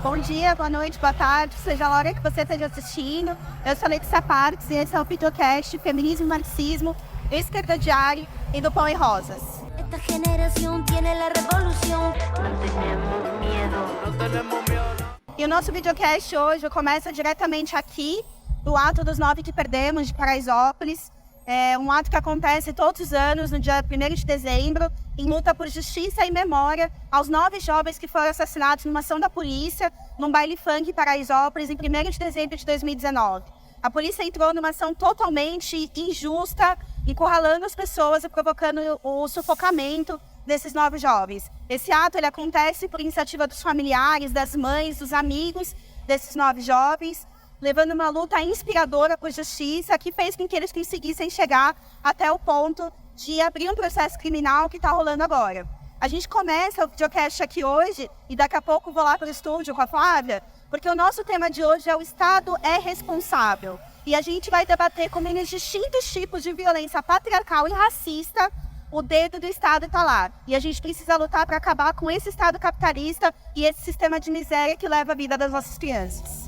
Bom dia, boa noite, boa tarde, seja a hora que você esteja assistindo. Eu sou Letícia Parques e esse é o videocast Feminismo e Marxismo, Esquerda Diário e do Pão e Rosas. Esta generación tiene la revolución. No tenemos miedo. No tenemos miedo. E o nosso videocast hoje começa diretamente aqui, do Ato dos 9 que Perdemos, de Paraisópolis. É um ato que acontece todos os anos, no dia 1º de dezembro, em luta por justiça e memória aos 9 jovens que foram assassinados numa ação da polícia, num baile funk em Paraisópolis, em 1º de dezembro de 2019. A polícia entrou numa ação totalmente injusta, encurralando as pessoas e provocando o sufocamento desses 9 jovens. Esse ato ele acontece por iniciativa dos familiares, das mães, dos amigos desses 9 jovens, levando uma luta inspiradora por justiça que fez com que eles conseguissem chegar até o ponto de abrir um processo criminal que está rolando agora. A gente começa o videocast aqui hoje e daqui a pouco vou lá para o estúdio com a Flávia, porque o nosso tema de hoje é o Estado é responsável. E a gente vai debater como nos distintos tipos de violência patriarcal e racista o dedo do Estado está lá. E a gente precisa lutar para acabar com esse Estado capitalista e esse sistema de miséria que leva a vida das nossas crianças.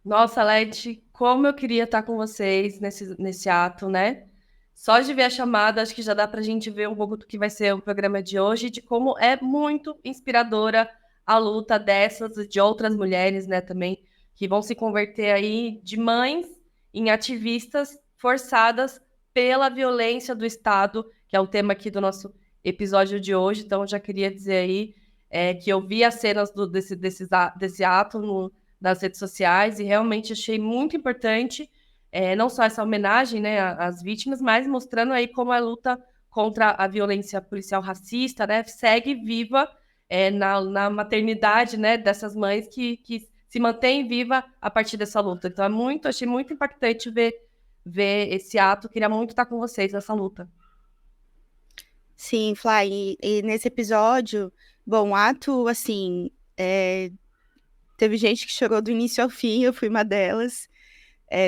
Nossa, Leti, como eu queria estar com vocês nesse ato, né? Só de ver a chamada, acho que já dá pra gente ver um pouco do que vai ser o programa de hoje, de como é muito inspiradora a luta dessas e de outras mulheres, né, também, que vão se converter aí de mães em ativistas forçadas pela violência do Estado, que é o tema aqui do nosso episódio de hoje. Então, eu já queria dizer aí que eu vi as cenas desse ato nas redes sociais e realmente achei muito importante, não só essa homenagem, né, às vítimas, mas mostrando aí como a luta contra a violência policial racista, né, segue viva na maternidade, né, dessas mães que se mantém viva a partir dessa luta. Então achei muito impactante ver esse ato. Queria muito estar com vocês nessa luta. Sim, Fly, e nesse episódio, bom, o ato, assim, teve gente que chorou do início ao fim, eu fui uma delas.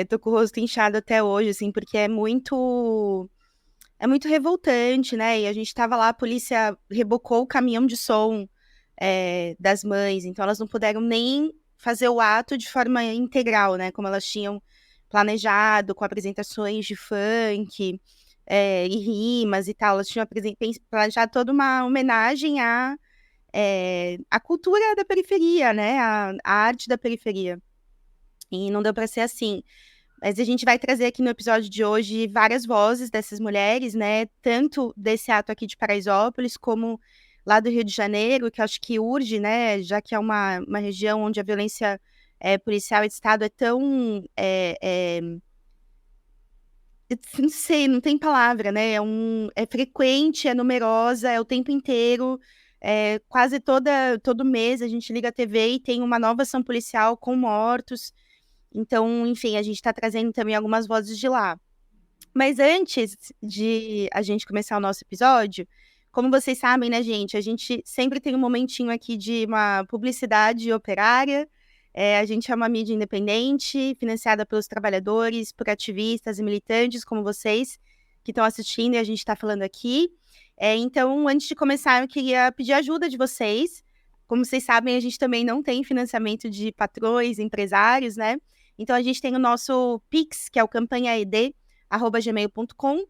Tô com o rosto inchado até hoje, assim, porque é muito revoltante, né? E a gente tava lá, a polícia rebocou o caminhão de som das mães, então elas não puderam nem fazer o ato de forma integral, né? Como elas tinham planejado, com apresentações de funk e rimas e tal. Elas tinham planejado toda uma homenagem à cultura da periferia, né? A arte da periferia. E não deu para ser assim. Mas a gente vai trazer aqui no episódio de hoje várias vozes dessas mulheres, né? Tanto desse ato aqui de Paraisópolis, como lá do Rio de Janeiro, que acho que urge, né? Já que é uma região onde a violência policial e de Estado é tão... não sei, não tem palavra, né? É frequente, é numerosa, é o tempo inteiro. Quase todo mês a gente liga a TV e tem uma nova ação policial com mortos. Então, enfim, a gente está trazendo também algumas vozes de lá. Mas antes de a gente começar o nosso episódio, como vocês sabem, né, gente, a gente sempre tem um momentinho aqui de uma publicidade operária. A gente é uma mídia independente, financiada pelos trabalhadores, por ativistas e militantes como vocês, que estão assistindo e a gente está falando aqui. Então, antes de começar, eu queria pedir ajuda de vocês. Como vocês sabem, a gente também não tem financiamento de patrões, empresários, né? Então, a gente tem o nosso Pix, que é o campanhaed@gmail.com,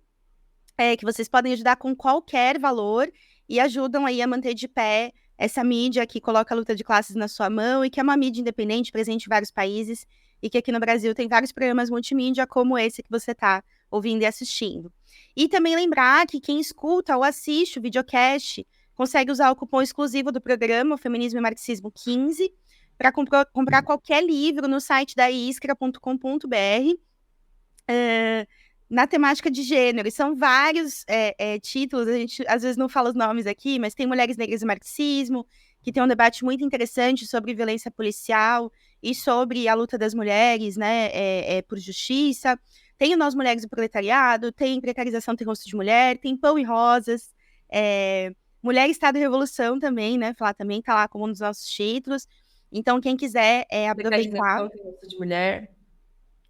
que vocês podem ajudar com qualquer valor e ajudam aí a manter de pé essa mídia que coloca a luta de classes na sua mão e que é uma mídia independente, presente em vários países e que aqui no Brasil tem vários programas multimídia como esse que você está ouvindo e assistindo. E também lembrar que quem escuta ou assiste o videocast consegue usar o cupom exclusivo do programa, o Feminismo e Marxismo 15, para comprar qualquer livro no site da iskra.com.br na temática de gênero. E são vários títulos, a gente às vezes não fala os nomes aqui, mas tem Mulheres Negras e Marxismo, que tem um debate muito interessante sobre violência policial e sobre a luta das mulheres, né, por justiça. Tem o Nós Mulheres e o Proletariado, tem Precarização tem Rosto de Mulher, tem Pão e Rosas, Mulher, Estado e Revolução também, né, também tá lá como um dos nossos títulos. Então, quem quiser aproveitar... Precarização tem rosto de mulher.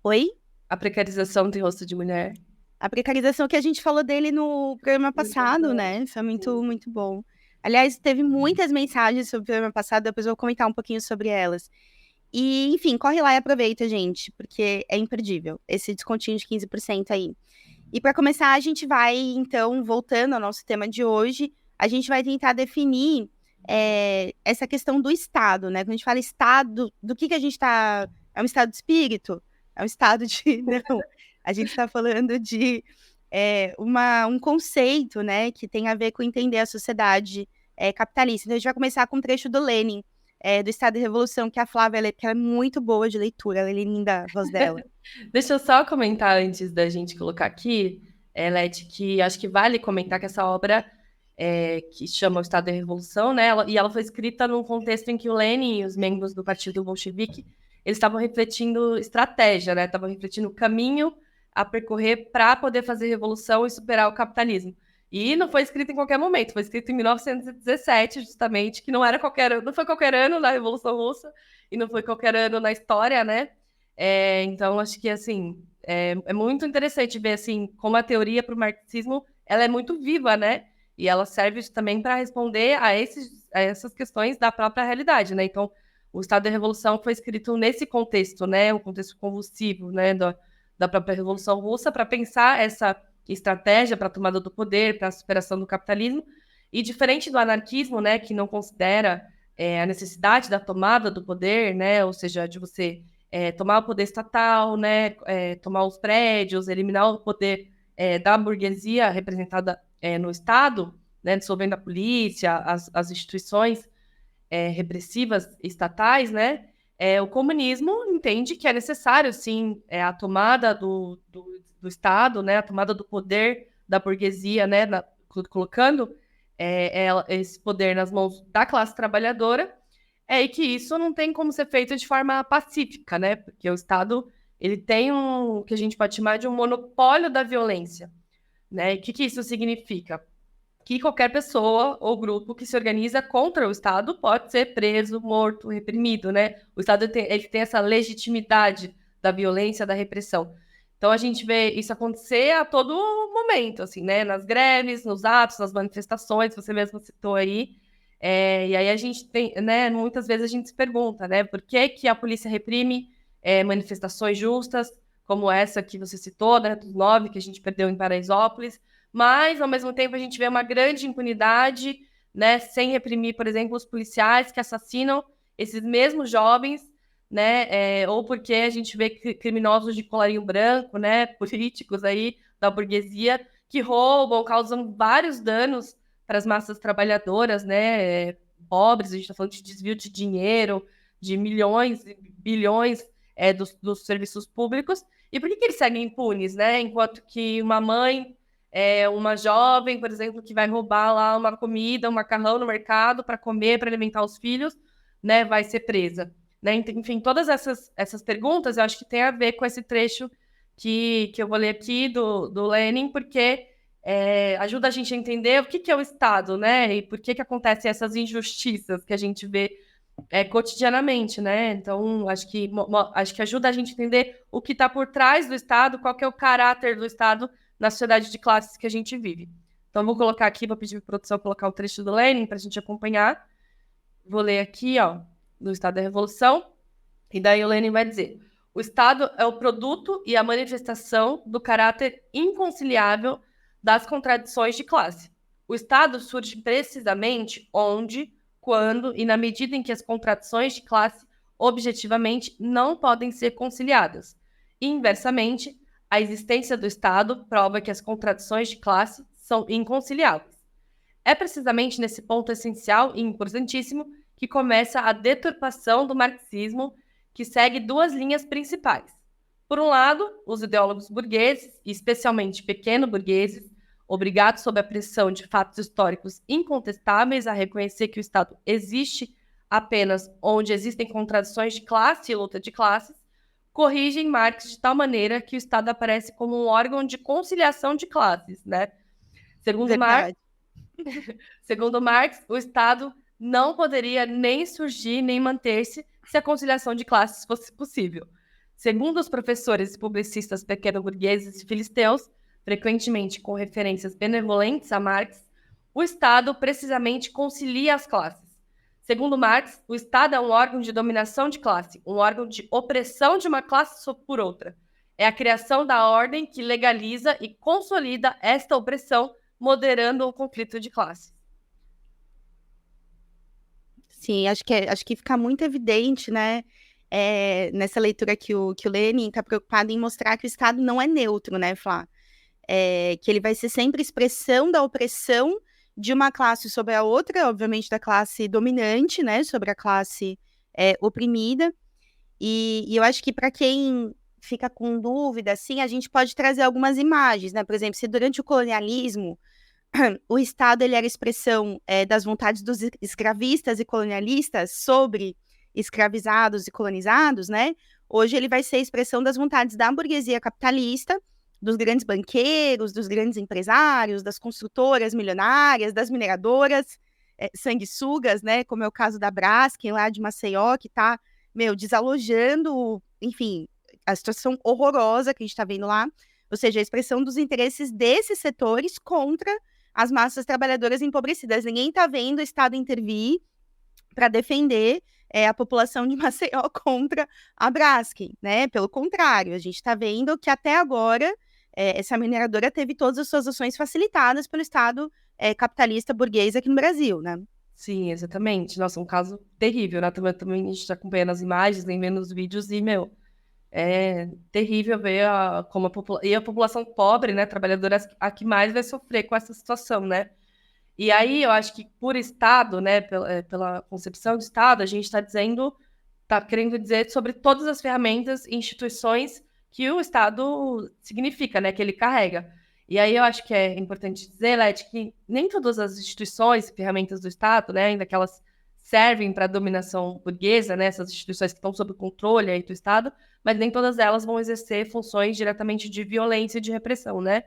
Oi? A precarização tem rosto de mulher. A precarização que a gente falou dele no programa passado, né? Foi muito, muito bom. Aliás, teve muitas mensagens sobre o programa passado, depois eu vou comentar um pouquinho sobre elas. E, enfim, corre lá e aproveita, gente, porque é imperdível esse descontinho de 15% aí. E para começar, a gente vai, então, voltando ao nosso tema de hoje, a gente vai tentar definir essa questão do estado, né? Quando a gente fala estado, do que a gente está... É um estado de espírito? É um estado de... Não, a gente está falando de um conceito, né? Que tem a ver com entender a sociedade capitalista. Então, a gente vai começar com um trecho do Lenin, do Estado e Revolução, que a Flávia lê, porque ela é muito boa de leitura, ela é linda a voz dela. Deixa eu só comentar antes da gente colocar aqui, Leti, que acho que vale comentar que essa obra que chama O Estado e a Revolução, né? E ela foi escrita num contexto em que o Lenin e os membros do Partido Bolchevique eles estavam refletindo estratégia, né? Estavam refletindo o caminho a percorrer para poder fazer revolução e superar o capitalismo. E não foi escrito em qualquer momento, foi escrito em 1917, justamente, que não foi qualquer ano na Revolução Russa e não foi qualquer ano na história, né? Então, acho que, assim, é muito interessante ver, assim, como a teoria para o marxismo, ela é muito viva, né? E ela serve também para responder a essas questões da própria realidade, né? Então, o Estado da Revolução foi escrito nesse contexto, né? Um contexto convulsivo, né? Da própria Revolução Russa, para pensar essa estratégia para a tomada do poder, para a superação do capitalismo. E diferente do anarquismo, né? Que não considera a necessidade da tomada do poder, né? Ou seja, de você tomar o poder estatal, né? Tomar os prédios, eliminar o poder da burguesia representada no Estado, né? Dissolvendo a polícia, as instituições repressivas estatais, né? O comunismo entende que é necessário, sim, a tomada do Estado, né? A tomada do poder da burguesia, né? Colocando esse poder nas mãos da classe trabalhadora, e que isso não tem como ser feito de forma pacífica, né? Porque o Estado ele tem o que a gente pode chamar de um monopólio da violência, né? E o que isso significa? Que qualquer pessoa ou grupo que se organiza contra o Estado pode ser preso, morto, reprimido, né? O Estado ele tem essa legitimidade da violência, da repressão. Então, a gente vê isso acontecer a todo momento, assim, né? Nas greves, nos atos, nas manifestações, você mesmo citou aí. E aí a gente tem, né? Muitas vezes a gente se pergunta, né? Por que a polícia reprime manifestações justas, como essa que você citou, né? Dos 9 que a gente perdeu em Paraisópolis. Mas, ao mesmo tempo, a gente vê uma grande impunidade, né, sem reprimir, por exemplo, os policiais que assassinam esses mesmos jovens, né, ou porque a gente vê criminosos de colarinho branco, né, políticos aí da burguesia, que roubam, causam vários danos para as massas trabalhadoras, né, pobres, a gente está falando de desvio de dinheiro, de milhões e bilhões dos serviços públicos. E por que eles seguem impunes, né, enquanto que uma mãe... uma jovem, por exemplo, que vai roubar lá uma comida, um macarrão no mercado para comer, para alimentar os filhos, né, vai ser presa. Né? Enfim, todas essas perguntas eu acho que tem a ver com esse trecho que eu vou ler aqui do Lenin, porque ajuda a gente a entender o que é o Estado, né, e por que acontecem essas injustiças que a gente vê cotidianamente, né? Então, acho que ajuda a gente a entender o que está por trás do Estado, qual que é o caráter do Estado na sociedade de classes que a gente vive. Então, vou colocar aqui, vou pedir para a produção colocar o trecho do Lenin para a gente acompanhar. Vou ler aqui, ó, do Estado da Revolução. E daí o Lenin vai dizer: o Estado é o produto e a manifestação do caráter inconciliável das contradições de classe. O Estado surge precisamente onde, quando e na medida em que as contradições de classe objetivamente não podem ser conciliadas. E, inversamente, a existência do Estado prova que as contradições de classe são inconciliáveis. É precisamente nesse ponto essencial e importantíssimo que começa a deturpação do marxismo, que segue 2 linhas principais. Por um lado, os ideólogos burgueses, e especialmente pequeno-burgueses, obrigados sob a pressão de fatos históricos incontestáveis a reconhecer que o Estado existe apenas onde existem contradições de classe e luta de classes, corrigem Marx de tal maneira que o Estado aparece como um órgão de conciliação de classes, né? Segundo Marx, o Estado não poderia nem surgir nem manter-se se a conciliação de classes fosse possível. Segundo os professores e publicistas pequeno-burgueses e filisteus, frequentemente com referências benevolentes a Marx, o Estado precisamente concilia as classes. Segundo Marx, o Estado é um órgão de dominação de classe, um órgão de opressão de uma classe por outra. É a criação da ordem que legaliza e consolida esta opressão, moderando o conflito de classe. Sim, acho que fica muito evidente, né, nessa leitura que o Lenin está preocupado em mostrar que o Estado não é neutro, né, Flá? Que ele vai ser sempre expressão da opressão de uma classe sobre a outra, obviamente da classe dominante, né, sobre a classe oprimida. E eu acho que para quem fica com dúvida, assim, a gente pode trazer algumas imagens, né? Por exemplo, se durante o colonialismo o Estado ele era expressão das vontades dos escravistas e colonialistas sobre escravizados e colonizados, né? Hoje ele vai ser expressão das vontades da burguesia capitalista, dos grandes banqueiros, dos grandes empresários, das construtoras milionárias, das mineradoras, sanguessugas, né? Como é o caso da Braskem lá de Maceió, que está, desalojando, enfim, a situação horrorosa que a gente está vendo lá, ou seja, a expressão dos interesses desses setores contra as massas trabalhadoras empobrecidas. Ninguém está vendo o Estado intervir para defender a população de Maceió contra a Braskem, né? Pelo contrário, a gente está vendo que até agora essa mineradora teve todas as suas ações facilitadas pelo Estado capitalista burguês aqui no Brasil, né? Sim, exatamente. Nossa, um caso terrível, né? Também a gente está acompanhando as imagens, nem vendo os vídeos e, é terrível ver como a população pobre, né, trabalhadora, a que mais vai sofrer com essa situação, né? E aí eu acho que por Estado, né, pela concepção de Estado, a gente está querendo dizer sobre todas as ferramentas e instituições que o Estado significa, né, que ele carrega. E aí eu acho que é importante dizer, Leti, que nem todas as instituições e ferramentas do Estado, né, ainda que elas servem para a dominação burguesa, né, essas instituições que estão sob o controle aí do Estado, mas nem todas elas vão exercer funções diretamente de violência e de repressão, né?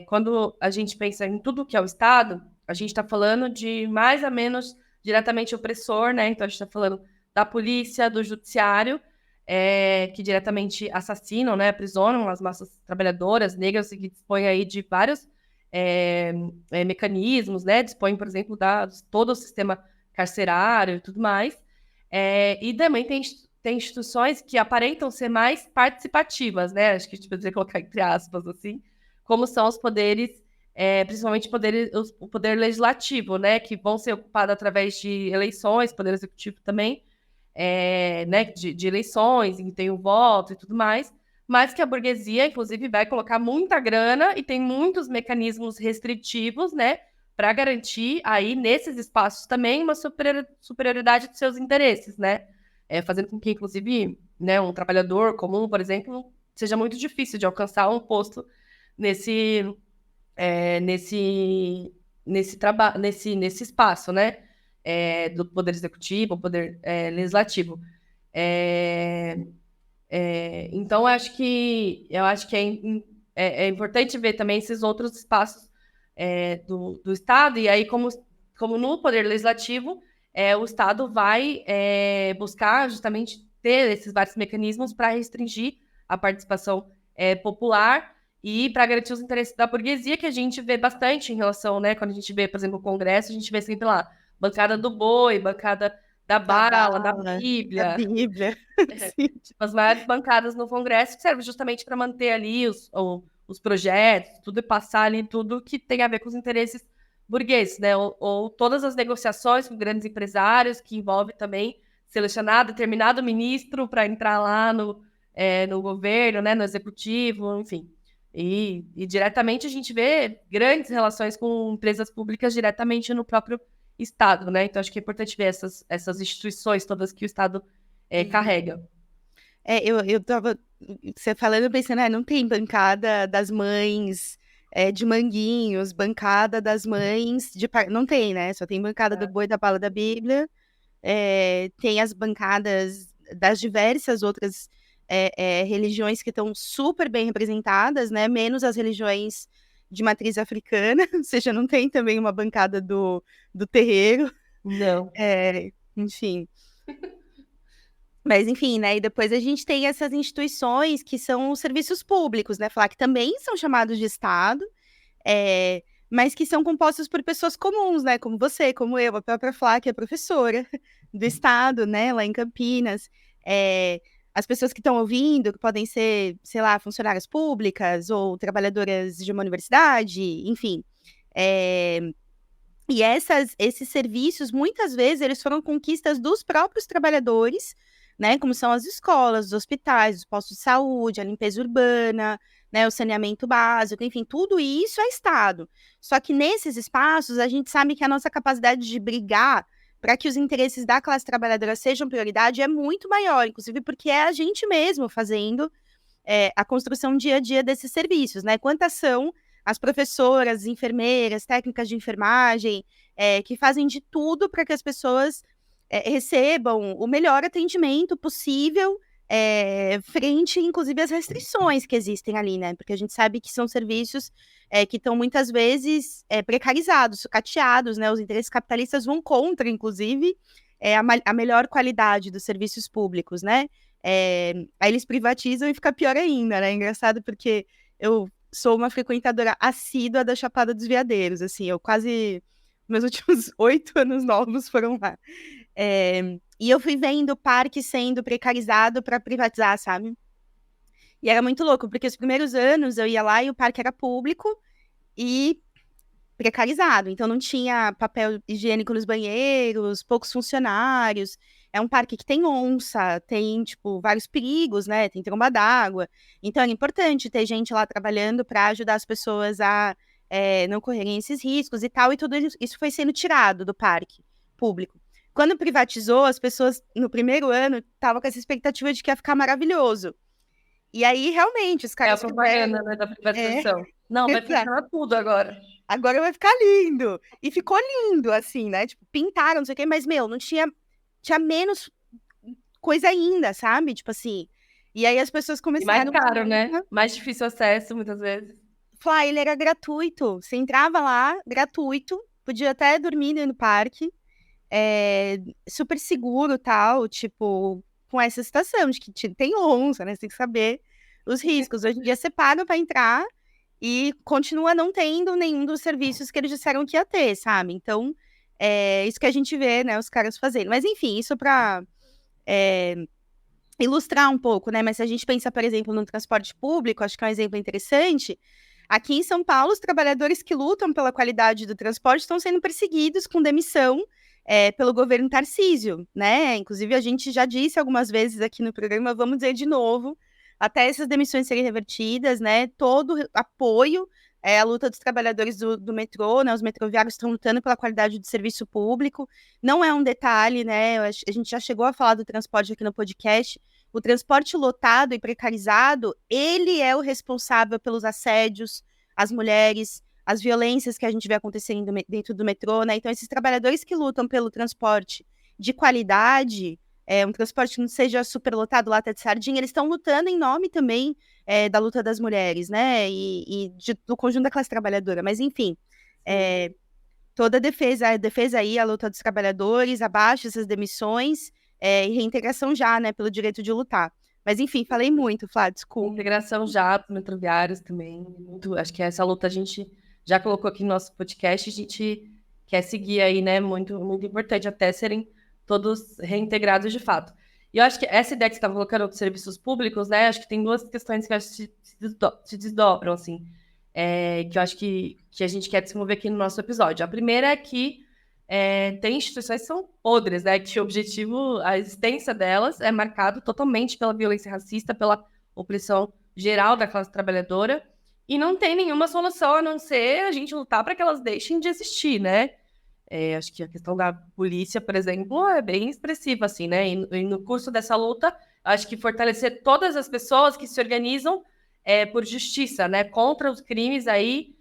Quando a gente pensa em tudo que é o Estado, a gente está falando de mais ou menos diretamente opressor, né? Então a gente está falando da polícia, do judiciário, que diretamente assassinam, né, aprisionam as massas trabalhadoras negras e que dispõem aí de vários mecanismos, né? Dispõem, por exemplo, de todo o sistema carcerário e tudo mais. E também tem instituições que aparentam ser mais participativas, né? Acho que a gente poderia colocar entre aspas, assim, como são os poderes, principalmente o poder legislativo, né? Que vão ser ocupados através de eleições, poder executivo também, né? De eleições, em que tem o voto e tudo mais, mas que a burguesia, inclusive, vai colocar muita grana e tem muitos mecanismos restritivos, né? Para garantir aí, nesses espaços também, uma superioridade dos seus interesses, né? Fazendo com que, inclusive, né, um trabalhador comum, por exemplo, seja muito difícil de alcançar um posto nesse espaço, né? Do poder executivo, poder legislativo. Então, eu acho que é importante ver também esses outros espaços do Estado, e aí, como no poder legislativo, o Estado vai buscar justamente ter esses vários mecanismos para restringir a participação popular e para garantir os interesses da burguesia, que a gente vê bastante em relação, né, quando a gente vê, por exemplo, o Congresso, a gente vê sempre lá, bancada do boi, bancada da bala, da Bíblia. A Bíblia. Tipo, as maiores bancadas no Congresso, que servem justamente para manter ali os projetos, tudo, e passar ali tudo que tem a ver com os interesses burgueses, né? Ou todas as negociações com grandes empresários, que envolve também selecionar determinado ministro para entrar lá no governo, né? No executivo, enfim. E diretamente a gente vê grandes relações com empresas públicas diretamente no próprio Estado, né? Então acho que é importante ver essas instituições todas que o Estado carrega. Eu tava você falando, pensando, não tem bancada das mães de Manguinhos, bancada das mães não tem, né? Só tem bancada do boi, da bala, da Bíblia. Tem as bancadas das diversas outras religiões que estão super bem representadas, né? Menos as religiões de matriz africana, ou seja, não tem também uma bancada do terreiro. Não. Enfim. Mas, enfim, né? E depois a gente tem essas instituições que são os serviços públicos, né? Falar que também são chamados de Estado, mas que são compostos por pessoas comuns, né? Como você, como eu, a própria Flá, que é professora do estado, né? Lá em Campinas. As pessoas que estão ouvindo, que podem ser, sei lá, funcionárias públicas ou trabalhadoras de uma universidade, enfim. E esses serviços, muitas vezes, eles foram conquistas dos próprios trabalhadores, né? Como são as escolas, os hospitais, os postos de saúde, a limpeza urbana, né? O saneamento básico, enfim, tudo isso é Estado. Só que nesses espaços, a gente sabe que a nossa capacidade de brigar para que os interesses da classe trabalhadora sejam prioridade é muito maior, inclusive porque é a gente mesmo fazendo a construção dia a dia desses serviços, né? Quantas são as professoras, enfermeiras, técnicas de enfermagem, que fazem de tudo para que as pessoas recebam o melhor atendimento possível, frente, inclusive, às restrições que existem ali, né? Porque a gente sabe que são serviços que estão muitas vezes precarizados, sucateados, né? Os interesses capitalistas vão contra, inclusive, a melhor qualidade dos serviços públicos, né? Aí eles privatizam e fica pior ainda, né? Engraçado porque eu sou uma frequentadora assídua da Chapada dos Veadeiros, assim, meus últimos 8 anos novos foram lá. E eu fui vendo o parque sendo precarizado para privatizar, sabe? E era muito louco, porque os primeiros anos eu ia lá e o parque era público e precarizado, então não tinha papel higiênico nos banheiros, poucos funcionários. É um parque que tem onça, tem, tipo, vários perigos, né? Tem tromba d'água. Então é importante ter gente lá trabalhando para ajudar as pessoas a não correrem esses riscos e tal, e tudo isso foi sendo tirado do parque público. Quando privatizou, as pessoas, no primeiro ano, estavam com essa expectativa de que ia ficar maravilhoso. E aí, realmente, os É a caras propaganda, né, da privatização. Não, vai exato. funcionar tudo agora. Agora vai ficar lindo. E ficou lindo, assim, né? Tipo, pintaram, não sei o quê, mas, meu, não tinha menos coisa ainda, sabe? Tipo assim. E aí as pessoas E mais começaram caro, né? Mais difícil acesso, muitas vezes. falar, ele era gratuito. Você entrava lá, gratuito, podia até dormir no parque, super seguro, tal, tipo, com essa situação de que tem onça, né? Você tem que saber os riscos. Hoje em dia você paga para entrar e continua não tendo nenhum dos serviços que eles disseram que ia ter, sabe? Então, isso que a gente vê, né, os caras fazendo. Mas, enfim, isso para ilustrar um pouco, né? Mas se a gente pensa, por exemplo, no transporte público, acho que é um exemplo interessante. Aqui em São Paulo, os trabalhadores que lutam pela qualidade do transporte estão sendo perseguidos com demissão pelo governo Tarcísio, né? Inclusive, a gente já disse algumas vezes aqui no programa, vamos dizer de novo, até essas demissões serem revertidas, né? Todo apoio à luta dos trabalhadores do metrô, né? Os metroviários estão lutando pela qualidade do serviço público. Não é um detalhe, né? A gente já chegou a falar do transporte aqui no podcast. O transporte lotado e precarizado, ele é o responsável pelos assédios às mulheres, as violências que a gente vê acontecendo dentro do metrô, né? Então, esses trabalhadores que lutam pelo transporte de qualidade, um transporte que não seja superlotado, lata de sardinha, eles estão lutando em nome também da luta das mulheres, né? E do conjunto da classe trabalhadora. Mas, enfim, toda a defesa aí, a luta dos trabalhadores, abaixo essas demissões, e reintegração já, né? Pelo direito de lutar. Mas, enfim, falei muito, Flá, desculpa. Integração já para metroviários também. Acho que essa luta a gente já colocou aqui no nosso podcast, a gente quer seguir aí, né? Muito, muito importante, até serem todos reintegrados de fato. E eu acho que essa ideia que você estava colocando dos serviços públicos, né? Acho que tem duas questões que acho que se desdobram, assim, que eu acho que a gente quer desenvolver aqui no nosso episódio. A primeira é que tem instituições que são podres, né? Que o objetivo, a existência delas é marcado totalmente pela violência racista, pela opressão geral da classe trabalhadora, e não tem nenhuma solução a não ser a gente lutar para que elas deixem de existir, né? Acho que a questão da polícia, por exemplo, é bem expressiva, assim, né? E no curso dessa luta, acho que fortalecer todas as pessoas que se organizam por justiça, né? Contra os crimes aí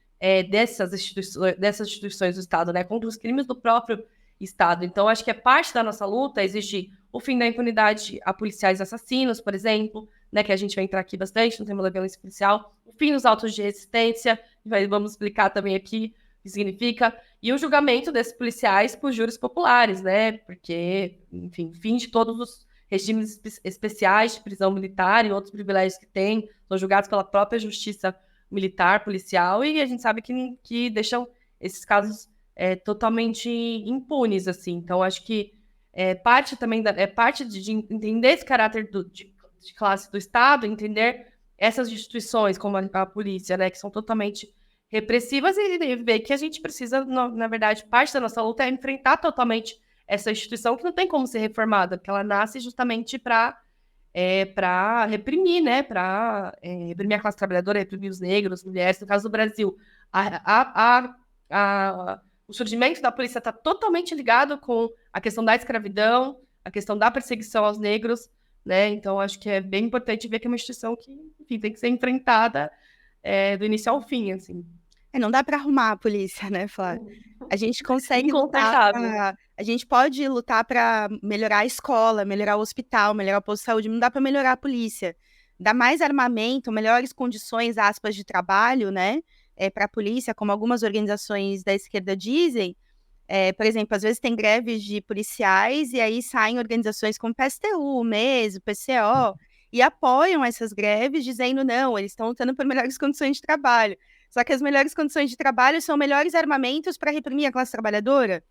dessas instituições do Estado, né? Contra os crimes do próprio Estado. Então, acho que é parte da nossa luta exigir o fim da impunidade a policiais assassinos, por exemplo, né? Que a gente vai entrar aqui bastante no tema da violência policial, o fim dos autos de resistência, vamos explicar também aqui o que significa, e o julgamento desses policiais por júris populares, né? Porque, enfim, fim de todos os regimes especiais de prisão militar e outros privilégios que têm, são julgados pela própria justiça militar, policial, e a gente sabe que deixam esses casos totalmente impunes, assim. Então, acho que parte também parte de entender esse caráter de classe do Estado, entender essas instituições, como a polícia, né, que são totalmente repressivas, e ver que a gente precisa, na verdade, parte da nossa luta é enfrentar totalmente essa instituição que não tem como ser reformada, porque ela nasce justamente para reprimir, né? Para reprimir a classe trabalhadora, reprimir os negros, mulheres. No caso do Brasil, o surgimento da polícia está totalmente ligado com a questão da escravidão, a questão da perseguição aos negros, né? Então, acho que é bem importante ver que é uma instituição que, enfim, tem que ser enfrentada do início ao fim, assim. Não dá para arrumar a polícia, né, Flávia? A gente consegue lutar, a gente pode lutar para melhorar a escola, melhorar o hospital, melhorar o posto de saúde, não dá para melhorar a polícia. Dar mais armamento, melhores condições, aspas, de trabalho, né, para a polícia, como algumas organizações da esquerda dizem. Por exemplo, às vezes tem greves de policiais e aí saem organizações como o PSTU, o MES, o PCO, e apoiam essas greves dizendo, não, eles estão lutando por melhores condições de trabalho. Só que as melhores condições de trabalho são melhores armamentos para reprimir a classe trabalhadora.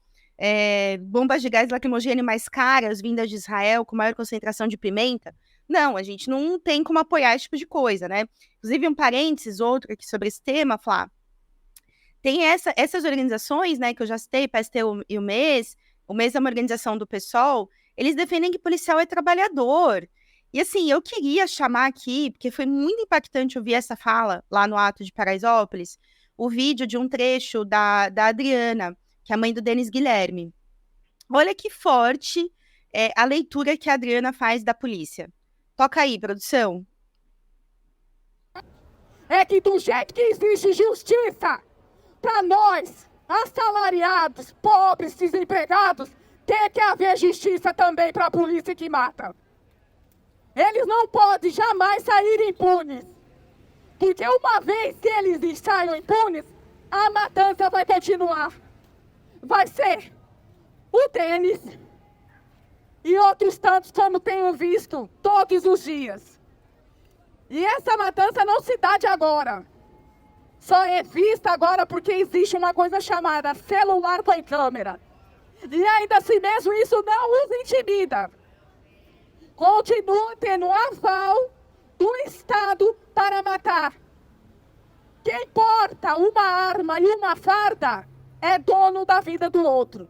Bombas de gás lacrimogêneo mais caras, vindas de Israel, com maior concentração de pimenta. Não, a gente não tem como apoiar esse tipo de coisa, né? Inclusive, um parênteses, outro aqui sobre esse tema, Flá. Tem essas organizações, né, que eu já citei, PSTU e o MES é uma organização do PSOL, eles defendem que policial é trabalhador. E assim, eu queria chamar aqui, porque foi muito impactante ouvir essa fala lá no ato de Paraisópolis, o vídeo de um trecho da Adriana, que é a mãe do Denis Guilherme. Olha que forte a leitura que a Adriana faz da polícia. Toca aí, produção. É que do jeito que existe justiça para nós, assalariados, pobres, desempregados, tem que haver justiça também para a polícia que mata. Eles não podem jamais sair impunes. Porque uma vez que eles saiam impunes, a matança vai continuar. Vai ser o Denis e outros tantos, como tenho visto todos os dias. E essa matança não se dá de agora. Só é vista agora porque existe uma coisa chamada celular com câmera. E ainda assim mesmo isso não os intimida. Continua tendo aval do Estado para matar. Quem porta uma arma e uma farda é dono da vida do outro.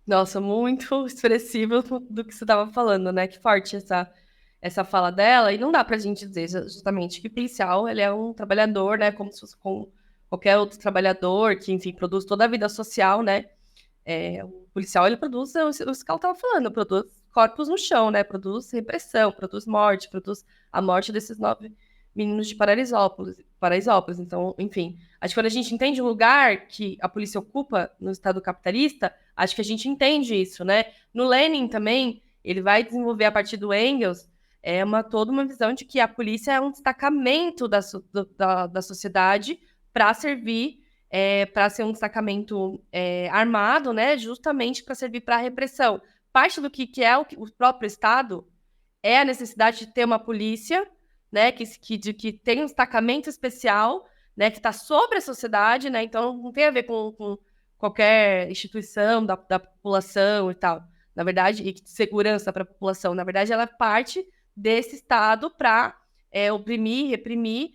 Nossa, muito expressivo do que você estava falando, né? Que forte essa fala dela. E não dá pra gente dizer justamente que o policial, ele é um trabalhador, né? Como se fosse com qualquer outro trabalhador que, enfim, produz toda a vida social, né? O policial, ele produz, o que ela estava falando, produz corpos no chão, né? Produz repressão, produz morte, produz a morte desses 9 meninos de Paraisópolis. Então, enfim, acho que quando a gente entende o lugar que a polícia ocupa no Estado capitalista, acho que a gente entende isso, né? No Lenin também, ele vai desenvolver a partir do Engels toda uma visão de que a polícia é um destacamento da sociedade para servir, para ser um destacamento armado, né? Justamente para servir para a repressão. Parte do que é o próprio Estado é a necessidade de ter uma polícia, né, que tem um destacamento especial, né, que está sobre a sociedade, né, então não tem a ver com qualquer instituição da população e tal, na verdade, e de segurança para a população. Na verdade, ela é parte desse Estado para oprimir, reprimir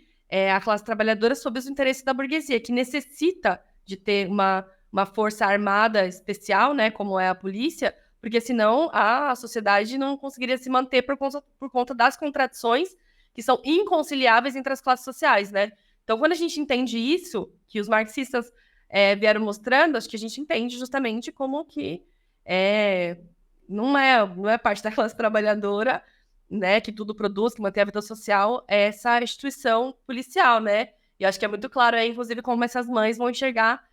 a classe trabalhadora sob os interesses da burguesia, que necessita de ter uma força armada especial, né, como é a polícia, porque senão a sociedade não conseguiria se manter por conta das contradições que são inconciliáveis entre as classes sociais, né? Então, quando a gente entende isso, que os marxistas vieram mostrando, acho que a gente entende justamente como que não é parte da classe trabalhadora, né, que tudo produz, que mantém a vida social, essa instituição policial, né? E acho que é muito claro, inclusive, como essas mães vão enxergar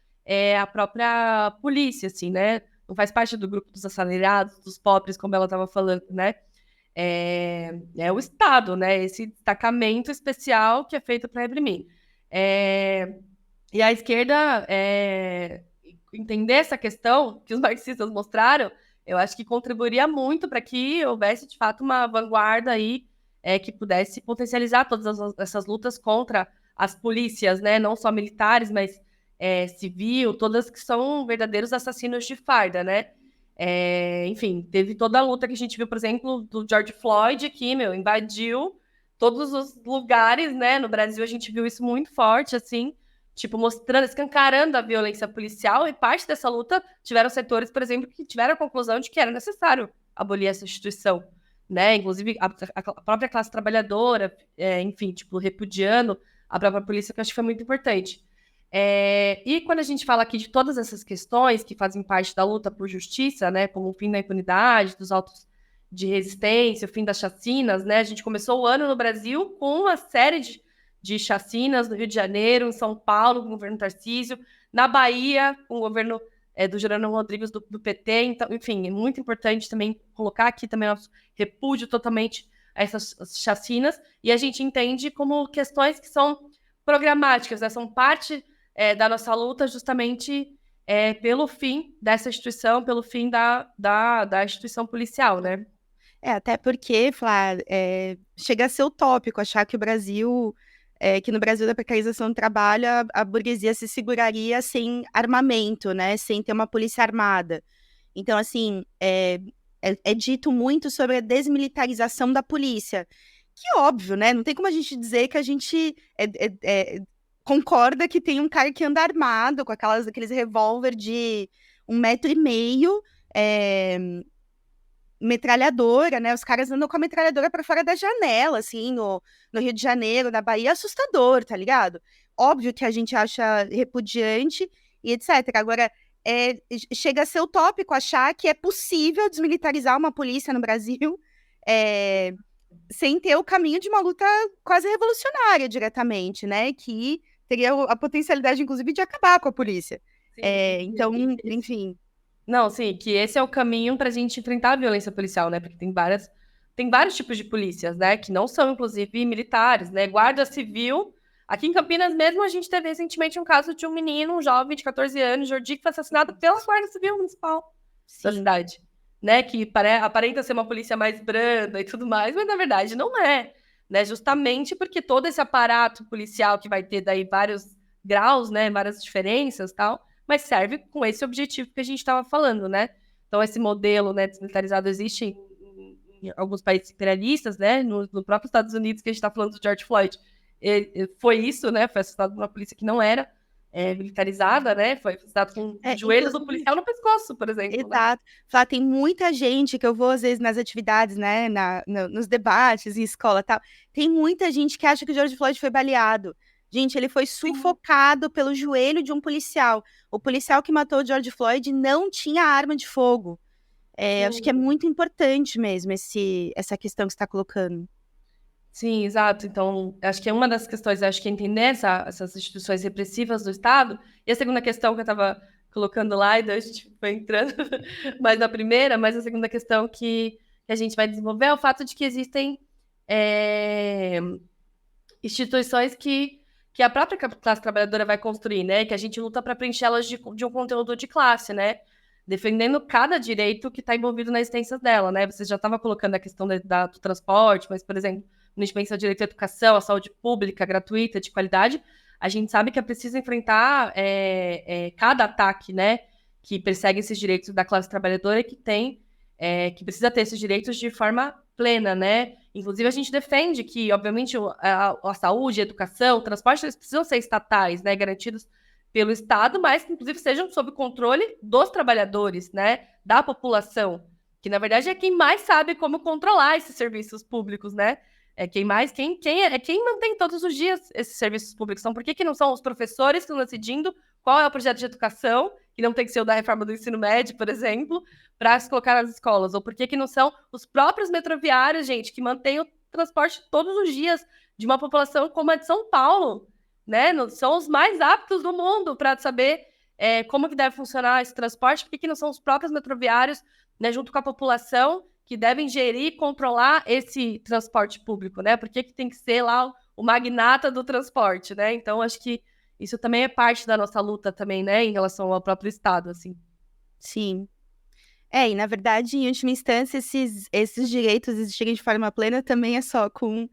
a própria polícia, assim, né? Não faz parte do grupo dos assalariados, dos pobres, como ela estava falando, né? É o Estado, né? Esse destacamento especial que é feito para reprimir. E a esquerda entender essa questão que os marxistas mostraram, eu acho que contribuiria muito para que houvesse, de fato, uma vanguarda aí que pudesse potencializar todas essas lutas contra as polícias, né? Não só militares, mas civil, todas que são verdadeiros assassinos de farda, né? Enfim, teve toda a luta que a gente viu, por exemplo, do George Floyd aqui, invadiu todos os lugares, né? No Brasil a gente viu isso muito forte, assim, tipo, mostrando, escancarando a violência policial, e parte dessa luta tiveram setores, por exemplo, que tiveram a conclusão de que era necessário abolir essa instituição, né? Inclusive a própria classe trabalhadora, enfim, tipo, repudiando a própria polícia, que eu acho que foi muito importante. E quando a gente fala aqui de todas essas questões que fazem parte da luta por justiça, né, como o fim da impunidade, dos autos de resistência, o fim das chacinas, né, a gente começou o ano no Brasil com uma série de chacinas no Rio de Janeiro, em São Paulo, com o governo Tarcísio, na Bahia, com o governo do Jerônimo Rodrigues do PT. Então, enfim, é muito importante também colocar aqui também nosso repúdio totalmente a essas chacinas, e a gente entende como questões que são programáticas, né, são parte da nossa luta justamente pelo fim dessa instituição, pelo fim da instituição policial, né? Até porque, Flá, chega a ser utópico achar que que no Brasil da precarização do trabalho, a burguesia se seguraria sem armamento, né? Sem ter uma polícia armada. Então, assim, é dito muito sobre a desmilitarização da polícia. Que óbvio, né? Não tem como a gente dizer que a gente concorda que tem um cara que anda armado com aqueles revólver de 1,5 m, metralhadora, né? Os caras andam com a metralhadora para fora da janela, assim, no Rio de Janeiro, na Bahia, assustador, tá ligado? Óbvio que a gente acha repudiante e etc. Agora, chega a ser utópico achar que é possível desmilitarizar uma polícia no Brasil sem ter o caminho de uma luta quase revolucionária diretamente, né? Que teria a potencialidade, inclusive, de acabar com a polícia. Sim, então, enfim... Não, sim, que esse é o caminho para a gente enfrentar a violência policial, né? Porque tem vários tipos de polícias, né? Que não são, inclusive, militares, né? Guarda Civil. Aqui em Campinas mesmo, a gente teve recentemente um caso de um menino, um jovem de 14 anos, Jordi, que foi assassinado pela Guarda Civil Municipal da cidade, né? Que aparenta ser uma polícia mais branda e tudo mais, mas na verdade não é, né? Justamente porque todo esse aparato policial que vai ter daí vários graus, né? Várias diferenças e tal, mas serve com esse objetivo que a gente estava falando, né? Então, esse modelo, né, desmilitarizado existe em alguns países imperialistas, né? No próprio Estados Unidos, que a gente está falando do George Floyd, foi isso, né? Foi assassinado por uma polícia que não era militarizada, né? Foi assassinado com o joelho do policial no pescoço, por exemplo. Exato. Né? Tem muita gente que eu vou, às vezes, nas atividades, né? Nos debates, em escola e tal. Tem muita gente que acha que o George Floyd foi baleado. Gente, ele foi sufocado pelo joelho de um policial. O policial que matou o George Floyd não tinha arma de fogo. Acho que é muito importante mesmo essa questão que você está colocando. Sim, exato. Então, acho que é uma das questões, acho que é entender essas instituições repressivas do Estado. E a segunda questão que eu estava colocando lá, e daí a gente foi entrando mais na primeira, mas a segunda questão que a gente vai desenvolver é o fato de que existem instituições que a própria classe trabalhadora vai construir, né? Que a gente luta para preencher-las de um conteúdo de classe, né? Defendendo cada direito que está envolvido na existência dela, né? Você já estava colocando a questão do transporte, mas, por exemplo, quando a gente pensa no direito à educação, à saúde pública, gratuita, de qualidade, a gente sabe que é preciso enfrentar cada ataque, né? Que persegue esses direitos da classe trabalhadora e que precisa ter esses direitos de forma plena, né? Inclusive, a gente defende que, obviamente, a saúde, a educação, o transporte, eles precisam ser estatais, né? Garantidos pelo Estado, mas que, inclusive, sejam sob controle dos trabalhadores, né? Da população, que, na verdade, é quem mais sabe como controlar esses serviços públicos, né? Quem mantém todos os dias esses serviços públicos. Então, por que não são os professores que estão decidindo qual é o projeto de educação, que não tem que ser o da reforma do ensino médio, por exemplo, para se colocar nas escolas? Ou por que não são os próprios metroviários, gente, que mantêm o transporte todos os dias de uma população como a de São Paulo, né? São os mais aptos do mundo para saber como que deve funcionar esse transporte? Por que não são os próprios metroviários, né, junto com a população, que devem gerir e controlar esse transporte público, né? Por que tem que ser lá o magnata do transporte, né? Então, acho que isso também é parte da nossa luta também, né? Em relação ao próprio Estado, assim. Sim. E na verdade, em última instância, esses direitos existirem de forma plena também é só com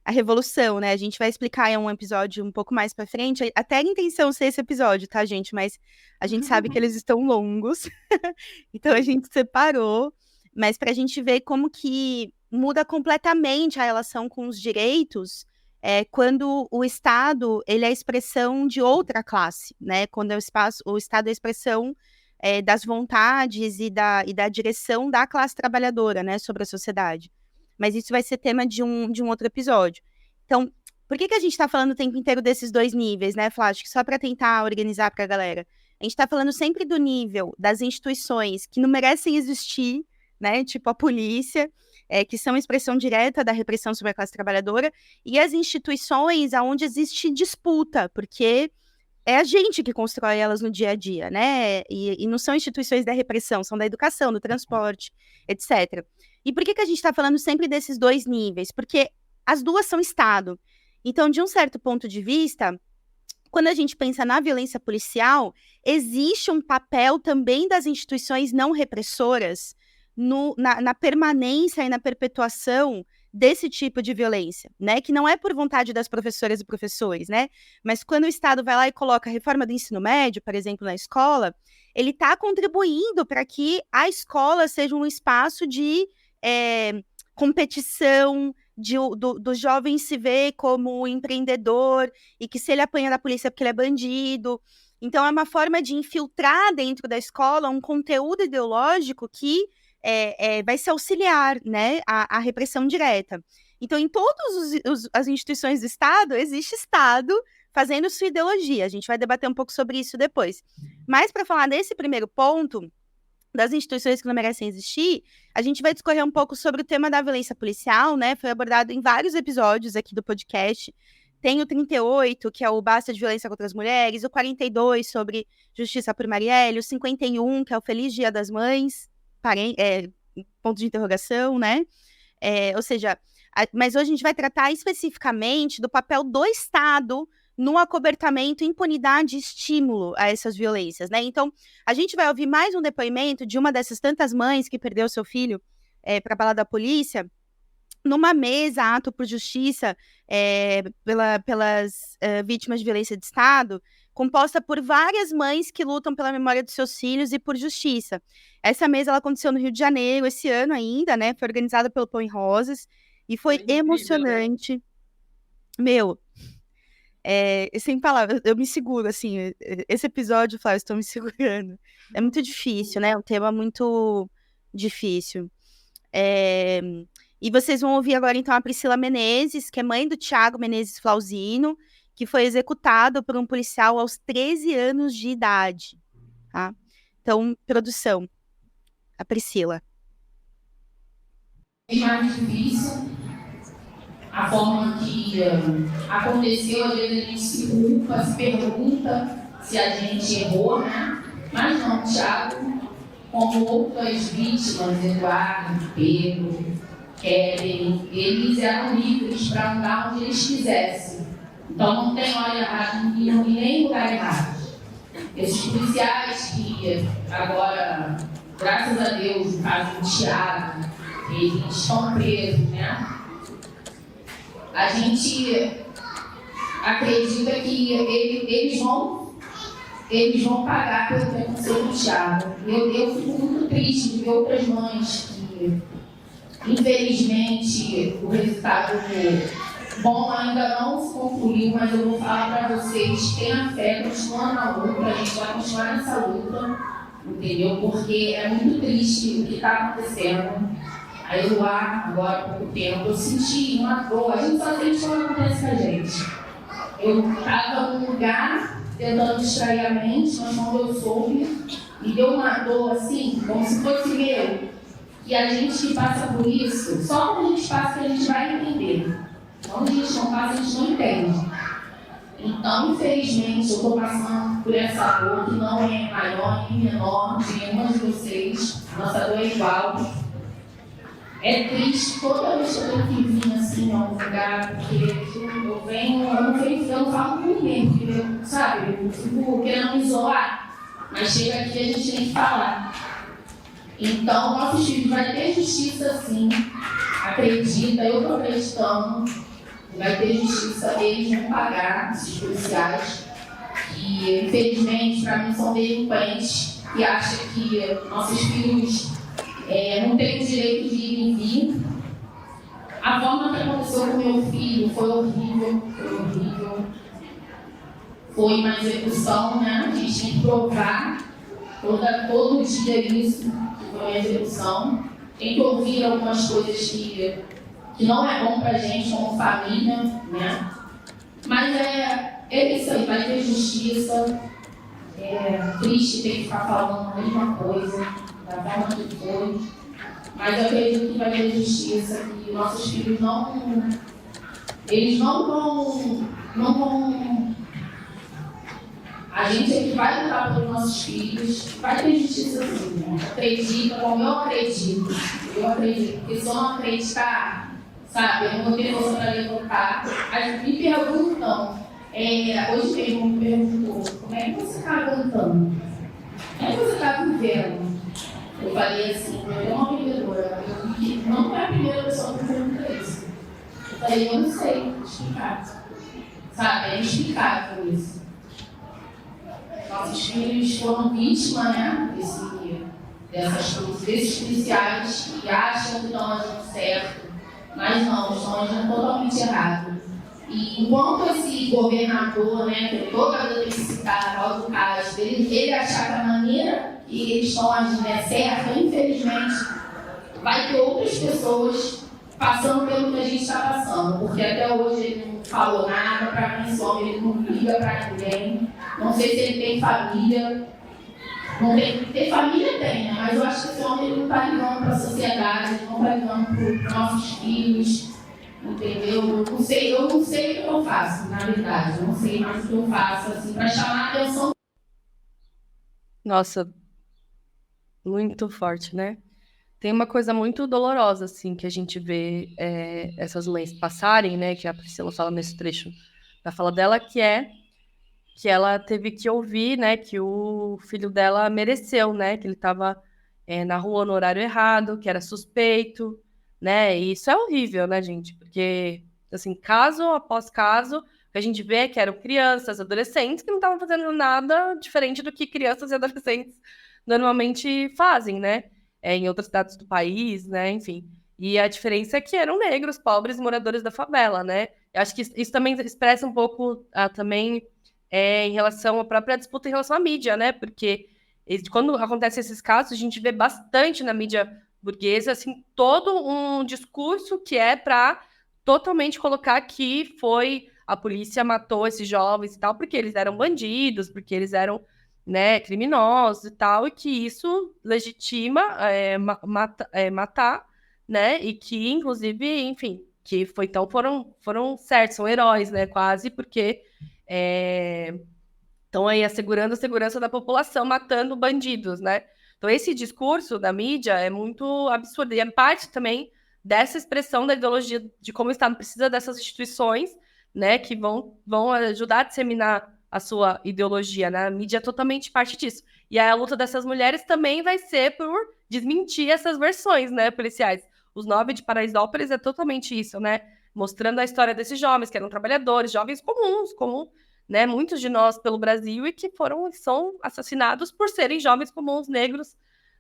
a revolução, né? A gente vai explicar em um episódio um pouco mais pra frente, até a intenção ser esse episódio, tá, gente? Mas a gente sabe que eles estão longos, então a gente separou, mas pra gente ver como que muda completamente a relação com os direitos quando o Estado, ele é a expressão de outra classe, né? Quando o Estado é a expressão das vontades e da direção da classe trabalhadora, né, sobre a sociedade. Mas isso vai ser tema de um outro episódio. Então, por que a gente está falando o tempo inteiro desses dois níveis, né, Flash? Só para tentar organizar para a galera. A gente está falando sempre do nível das instituições que não merecem existir, né, tipo a polícia, que são expressão direta da repressão sobre a classe trabalhadora, e as instituições onde existe disputa, porque é a gente que constrói elas no dia a dia, né? E não são instituições da repressão, são da educação, do transporte, etc. E por que a gente está falando sempre desses dois níveis? Porque as duas são Estado. Então, de um certo ponto de vista, quando a gente pensa na violência policial, existe um papel também das instituições não repressoras na permanência e na perpetuação desse tipo de violência, né, que não é por vontade das professoras e professores, né, mas quando o Estado vai lá e coloca a reforma do ensino médio, por exemplo, na escola, ele está contribuindo para que a escola seja um espaço de competição, do jovem se ver como empreendedor, e que se ele apanha da polícia é porque ele é bandido. Então é uma forma de infiltrar dentro da escola um conteúdo ideológico que vai se auxiliar, né, a repressão direta. Então, em todas as instituições do Estado, existe Estado fazendo sua ideologia. A gente vai debater um pouco sobre isso depois. Mas, para falar desse primeiro ponto, das instituições que não merecem existir, a gente vai discorrer um pouco sobre o tema da violência policial, né? Foi abordado em vários episódios aqui do podcast. Tem o 38, que é o Basta de Violência contra as Mulheres, o 42, sobre Justiça por Marielle, o 51, que é o Feliz Dia das Mães, ponto de interrogação, né? Ou seja, mas hoje a gente vai tratar especificamente do papel do Estado no acobertamento, impunidade e estímulo a essas violências, né? Então, a gente vai ouvir mais um depoimento de uma dessas tantas mães que perdeu seu filho para a bala da polícia, numa mesa, ato por justiça, pelas vítimas de violência de Estado, composta por várias mães que lutam pela memória dos seus filhos e por justiça. Essa mesa ela aconteceu no Rio de Janeiro esse ano ainda, né? Foi organizada pelo Pão e Rosas e foi emocionante. Né? Meu, sem palavras, eu me seguro, assim, esse episódio, Flávio, eu estou me segurando. É muito difícil, né? É um tema muito difícil. E vocês vão ouvir agora, então, a Priscila Menezes, que é mãe do Thiago Menezes Flauzino, que foi executado por um policial aos 13 anos de idade, tá? Então, produção, a Priscila. É mais difícil a forma que aconteceu, às vezes a gente se culpa, se pergunta se a gente errou, né? Mas não, Thiago, como outras vítimas, Eduardo, Pedro, Kevin, eles eram livres para andar onde eles quisessem. Então não tem hora errada e nem lugar errado. Esses policiais que agora, graças a Deus, no caso do Thiago, eles estão presos, né? A gente acredita que eles vão pagar pelo que aconteceu com o Thiago. Eu fico muito triste de ver outras mães que, infelizmente, o resultado bom ainda não se concluiu, mas eu vou falar para vocês, tenha fé, continuando na luta, a gente vai continuar nessa luta, entendeu? Porque é muito triste o que está acontecendo. Aí lá, agora há pouco tempo, eu senti uma dor, a gente só sente quando acontece com a gente. Eu estava num lugar tentando distrair a mente, mas quando eu soube, me deu uma dor assim, como se fosse meu. E a gente que passa por isso, só quando a gente passa que a gente vai entender. Quando a gente não passa, a gente não entende. Então, infelizmente, eu estou passando por essa dor que não é maior nem menor de nenhuma de vocês. Nossa dor é igual. É triste toda vez que eu tenho que vir assim a um lugar, porque eu venho, eu não falo com ninguém, porque, sabe, eu fico querendo me isolar, mas chega aqui a gente tem que falar. Então, nossos filhos vai ter justiça sim, acredita, eu estou acreditando, vai ter justiça, eles vão pagar esses policiais, que infelizmente para mim são delinquentes, que acham que nossos filhos não têm o direito de ir e vir. A forma que aconteceu com meu filho foi horrível, foi uma execução, né? A gente tinha que provar todo dia isso, que foi uma execução. Tem que ouvir algumas coisas que não é bom pra gente como família, né? Mas é isso aí, vai ter justiça. É triste ter que ficar falando a mesma coisa, da forma que foi. Mas eu acredito que vai ter justiça, que nossos filhos eles não vão. A gente é que vai lutar pelos nossos filhos, vai ter justiça sim. Acredita, como eu acredito, porque se eu não acreditar, sabe, eu não vou ter força para levantar. Aí me perguntam, hoje mesmo me perguntou, como é que você está aguentando? Como é que você está vivendo? Eu falei assim, eu uma vendedora, não é a primeira pessoa que me pergunta isso. Eu falei, eu não sei explicar. Sabe, é inexplicável isso. Nossos filhos foram vítimas, né, desses policiais que acham que estão agindo certo, mas não, estão agindo totalmente errado. E enquanto esse governador, né, que toda a vida tem que citar Cláudio Castro, ele achar que a maneira que eles estão agindo é certa, infelizmente, vai ter outras pessoas passando pelo que a gente está passando, porque até hoje ele não falou nada para mim, esse homem ele não liga para ninguém, não sei se ele tem família, não tem família tem, né? Mas eu acho que esse homem ele não está ligando para a sociedade, ele não está ligando para nossos filhos, entendeu? Eu não sei o que eu faço, na verdade, eu não sei mais o que eu faço, assim, para chamar a atenção. Nossa, muito forte, né? Tem uma coisa muito dolorosa, assim, que a gente vê essas mães passarem, né? Que a Priscila fala nesse trecho da fala dela, que é que ela teve que ouvir, né? Que o filho dela mereceu, né? Que ele estava na rua no horário errado, que era suspeito, né? E isso é horrível, né, gente? Porque, assim, caso após caso, o que a gente vê é que eram crianças, adolescentes, que não estavam fazendo nada diferente do que crianças e adolescentes normalmente fazem, né? Em outras cidades do país, né? Enfim. E a diferença é que eram negros, pobres, moradores da favela, né? Eu acho que isso também expressa um pouco também em relação à própria disputa em relação à mídia, né? Porque quando acontecem esses casos, a gente vê bastante na mídia burguesa, assim, todo um discurso que é para totalmente colocar que foi a polícia matou esses jovens e tal, porque eles eram bandidos, porque eles eram, né, criminosos e tal, e que isso legitima matar, né, e que, inclusive, enfim, que foi, então foram certos, são heróis, né, quase, porque estão aí assegurando a segurança da população, matando bandidos, né. Então, esse discurso da mídia é muito absurdo, e é parte também dessa expressão da ideologia de como o Estado precisa dessas instituições, né, que vão ajudar a disseminar a sua ideologia, né? A mídia é totalmente parte disso. E aí a luta dessas mulheres também vai ser por desmentir essas versões, né, policiais. Os 9 de Paraisópolis é totalmente isso, né? Mostrando a história desses jovens, que eram trabalhadores, jovens comuns, como, né, muitos de nós pelo Brasil, e que são assassinados por serem jovens comuns negros,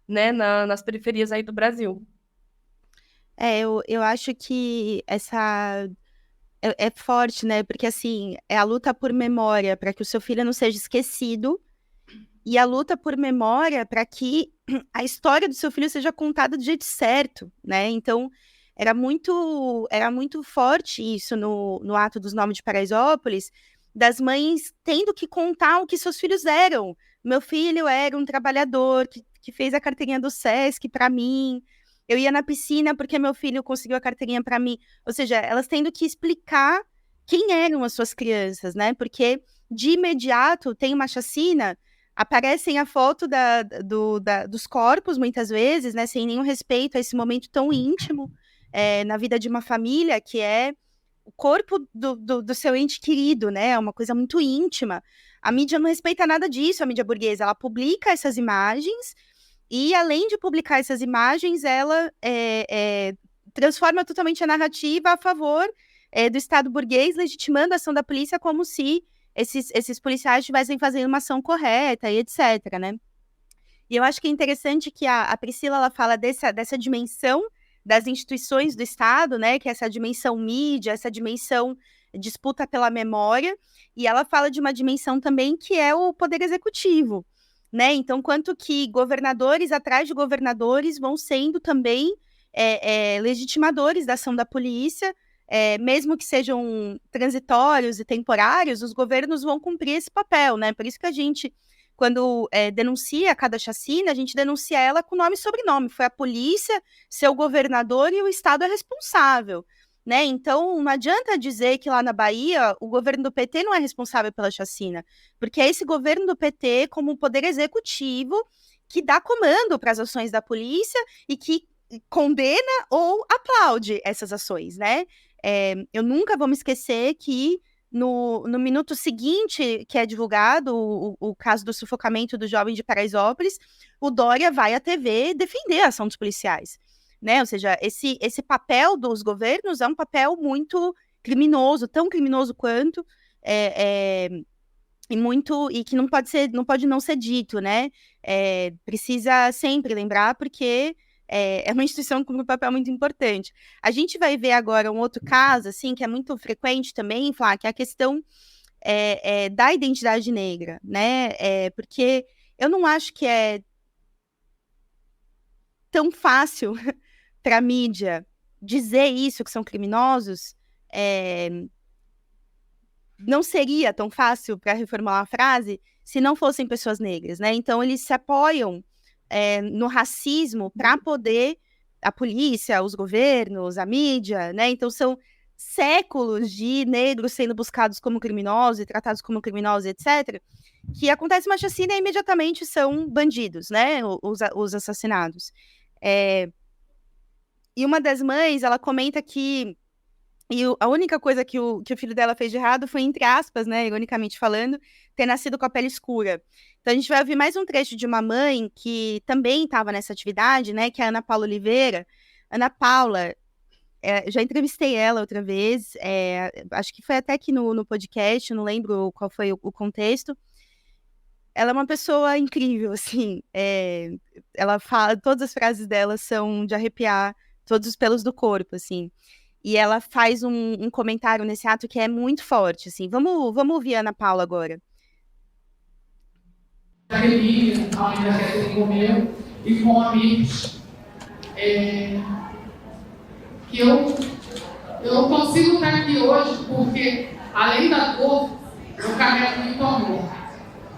né, nas periferias aí do Brasil. Eu acho que essa é forte, né? Porque, assim, é a luta por memória, para que o seu filho não seja esquecido, e a luta por memória para que a história do seu filho seja contada do jeito certo, né? Então, era muito forte isso no ato dos 9 de Paraisópolis, das mães tendo que contar o que seus filhos eram. Meu filho era um trabalhador que fez a carteirinha do SESC para mim. Eu ia na piscina porque meu filho conseguiu a carteirinha para mim. Ou seja, elas tendo que explicar quem eram as suas crianças, né? Porque de imediato tem uma chacina, aparecem a foto dos corpos, muitas vezes, né? Sem nenhum respeito a esse momento tão íntimo na vida de uma família, que é o corpo do seu ente querido, né? É uma coisa muito íntima. A mídia não respeita nada disso, a mídia burguesa. Ela publica essas imagens E, além de publicar essas imagens, ela transforma totalmente a narrativa a favor do Estado burguês, legitimando a ação da polícia como se esses policiais estivessem fazendo uma ação correta e etc., né? E eu acho que é interessante que a Priscila ela fala dessa dimensão das instituições do Estado, né? Que é essa dimensão mídia, essa dimensão disputa pela memória, e ela fala de uma dimensão também que é o poder executivo, né? Então, quanto que governadores atrás de governadores vão sendo também legitimadores da ação da polícia, mesmo que sejam transitórios e temporários, os governos vão cumprir esse papel, né? Por isso que a gente, quando denuncia cada chacina, a gente denuncia ela com nome e sobrenome. Foi a polícia, seu governador e o Estado é responsável, né? Então, não adianta dizer que lá na Bahia o governo do PT não é responsável pela chacina, porque é esse governo do PT, como um poder executivo, que dá comando para as ações da polícia e que condena ou aplaude essas ações, né? Eu nunca vou me esquecer que no minuto seguinte que é divulgado o caso do sufocamento do jovem de Paraisópolis, o Dória vai à TV defender a ação dos policiais, né? Ou seja, esse papel dos governos é um papel muito criminoso, tão criminoso quanto, e que não pode não ser dito, né? Precisa sempre lembrar, porque é uma instituição com um papel muito importante. A gente vai ver agora um outro caso, assim, que é muito frequente também, Flá, que é a questão da identidade negra, né? Porque eu não acho que é tão fácil para a mídia dizer isso, que são criminosos. Não seria tão fácil para reformular a frase se não fossem pessoas negras, né? Então, eles se apoiam no racismo para poder, a polícia, os governos, a mídia, né? Então, são séculos de negros sendo buscados como criminosos e tratados como criminosos, etc., que acontece uma chacina e imediatamente são bandidos, né? Os assassinados. E uma das mães, ela comenta que a única coisa que o filho dela fez de errado foi, entre aspas, né, ironicamente falando, ter nascido com a pele escura. Então, a gente vai ouvir mais um trecho de uma mãe que também estava nessa atividade, né, que é a Ana Paula Oliveira. Ana Paula, já entrevistei ela outra vez, acho que foi até aqui no podcast, não lembro qual foi o contexto. Ela é uma pessoa incrível, assim, ela fala, todas as frases dela são de arrepiar todos os pelos do corpo, assim. E ela faz um comentário nesse ato que é muito forte, assim. Vamos ouvir a Ana Paula agora. Alegria, ainda quer comer, e com amigos, que eu não consigo estar aqui hoje porque, além da dor, eu carrego muito amor.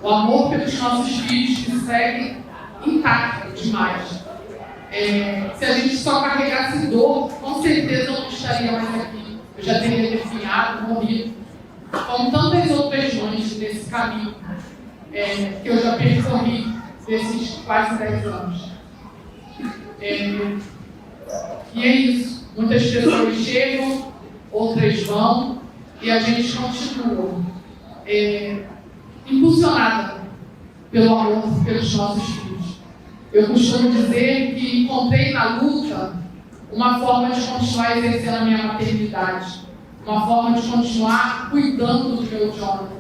O amor pelos nossos filhos que segue intacto demais. Se a gente só carregasse dor, com certeza eu não estaria mais aqui. Eu já teria definhado, morrido. Como tantas outras mães nesse caminho que eu já percorri desses quase 10 anos. E é isso. Muitas pessoas chegam, outras vão, e a gente continua impulsionada pelo amor pelos nossos filhos. Eu costumo dizer que encontrei na luta uma forma de continuar exercendo a minha maternidade, uma forma de continuar cuidando do meu Jonathan.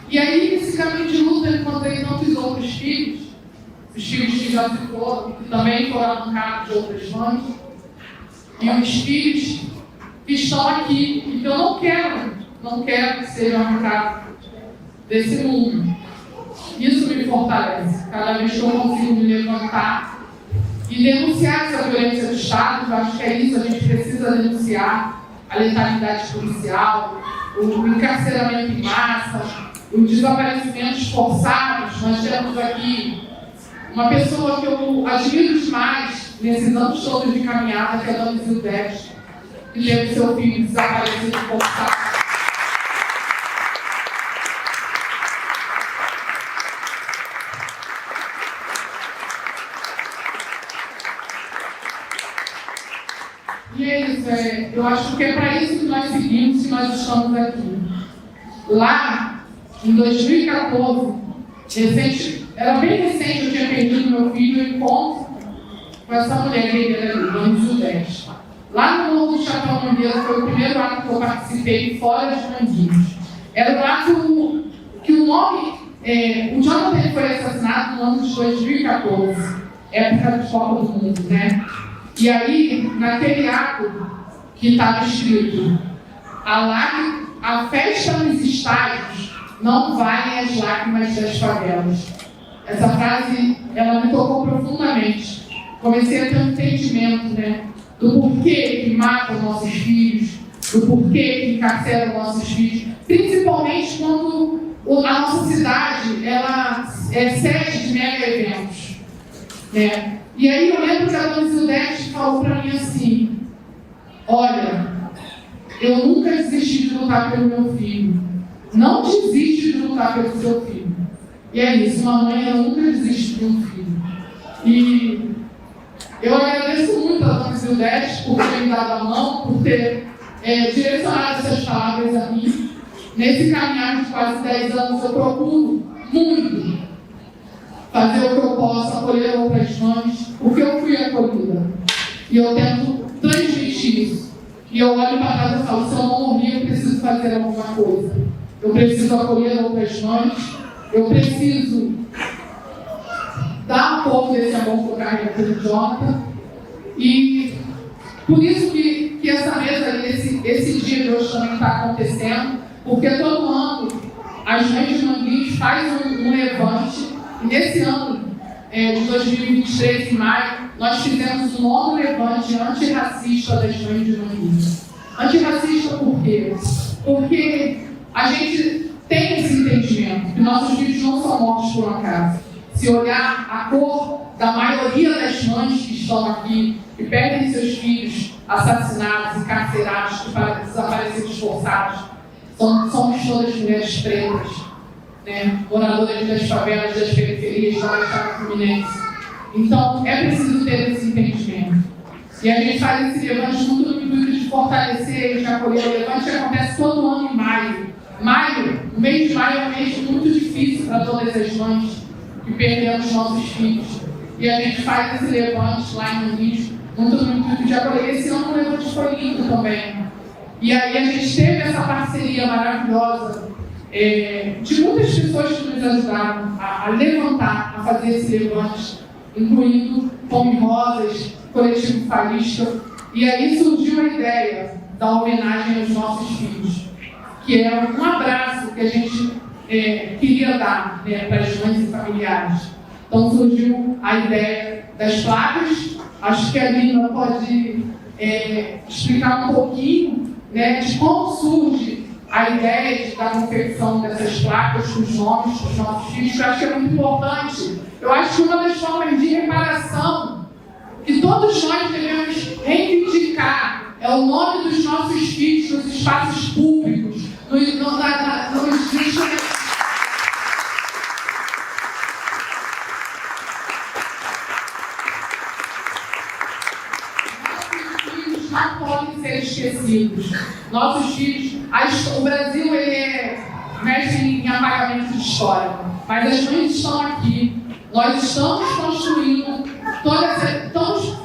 E aí, nesse caminho de luta, eu encontrei tantos outros filhos, os filhos que já se foram, que também foram arrancados de outras mães, e os filhos que estão aqui e que eu não quero que sejam arrancados desse mundo. Isso me fortalece. Cada vez que eu consigo me levantar e denunciar essa violência do Estado, eu acho que é isso, a gente precisa denunciar a letalidade policial, o encarceramento em massa, os desaparecimentos forçados. Nós temos aqui uma pessoa que eu admiro demais nesses anos todos de caminhada, que é a Dona Zildete, que teve seu filho desaparecido forçado. E é isso, eu acho que é para isso que nós seguimos e nós estamos aqui. Lá, em 2014, Era bem recente, eu tinha perdido meu filho em encontro com essa mulher guerreira ali, Dona Zildete. Lá no Morro do Chapéu Mangueira foi o primeiro ato que eu participei fora de Manguinhos. Era um ato que o nome... o Jonathan foi assassinado no ano de 2014, época de Copa do Mundo, né? E aí, naquele ato que estava escrito a festa nos estádios não vale as lágrimas das favelas. Essa frase, ela me tocou profundamente. Comecei a ter um entendimento, né, do porquê que matam nossos filhos, do porquê que encarceram nossos filhos, principalmente quando a nossa cidade ela é sede de mega eventos, né? E aí eu lembro que a Dona Zildete falou para mim assim: olha, eu nunca desisti de lutar pelo meu filho. Não desiste de lutar pelo seu filho. E é isso, uma mãe ela nunca desiste de um filho. E eu agradeço muito a Dona Zildete por ter me dado a mão, por ter direcionado essas palavras a mim. Nesse caminhar de quase 10 anos, eu procuro muito fazer o que eu posso, acolher outras mães, porque eu fui acolhida. E eu tento transmitir isso. E eu olho para trás e falo: se eu não morrer, eu preciso fazer alguma coisa. Eu preciso acolher outras mães. Eu preciso dar um pouco desse amor que eu carrego pelo Jonathan. E por isso que essa mesa, esse dia de hoje também está acontecendo, porque todo ano as mães de Manguinhos fazem um levante. E nesse ano de 2023, em maio, nós fizemos o 9º levante antirracista das mães de Manguinhos. Antirracista por quê? Porque a gente tem esse entendimento que nossos filhos não são mortos por um acaso. Se olhar a cor da maioria das mães que estão aqui, que perdem seus filhos assassinados, encarcerados, desaparecidos forçados, somos todas mulheres pretas, né? Moradoras das favelas, das periferias, da Baixada Fluminense. Então, é preciso ter esse entendimento. E a gente faz esse levante muito no intuito de fortalecer, de acolher. O levante que acontece todo ano em maio. O mês de maio é um mês muito difícil para todas as mães que perdemos nossos filhos. E a gente faz esse levante lá em Manguinhos, muito no intuito de acolher. Esse ano o levante foi lindo também. E aí a gente teve essa parceria maravilhosa de muitas pessoas que nos ajudaram a levantar, a fazer esse levante, incluindo Fome Rosas, Coletivo Falista. E aí surgiu a ideia da homenagem aos nossos filhos, que é um abraço que a gente queria dar, né, para as mães e familiares. Então surgiu a ideia das placas. Acho que a Lina pode explicar um pouquinho, né, de como surge a ideia da confecção dessas placas com os nomes dos nossos filhos, que eu acho que é muito importante. Eu acho que uma das formas de reparação que todos nós devemos reivindicar é o nome dos nossos filhos nos espaços públicos, não podem ser esquecidos. Nossos filhos, o Brasil ele é mestre em apagamento de história, mas as mães estão aqui. Nós estamos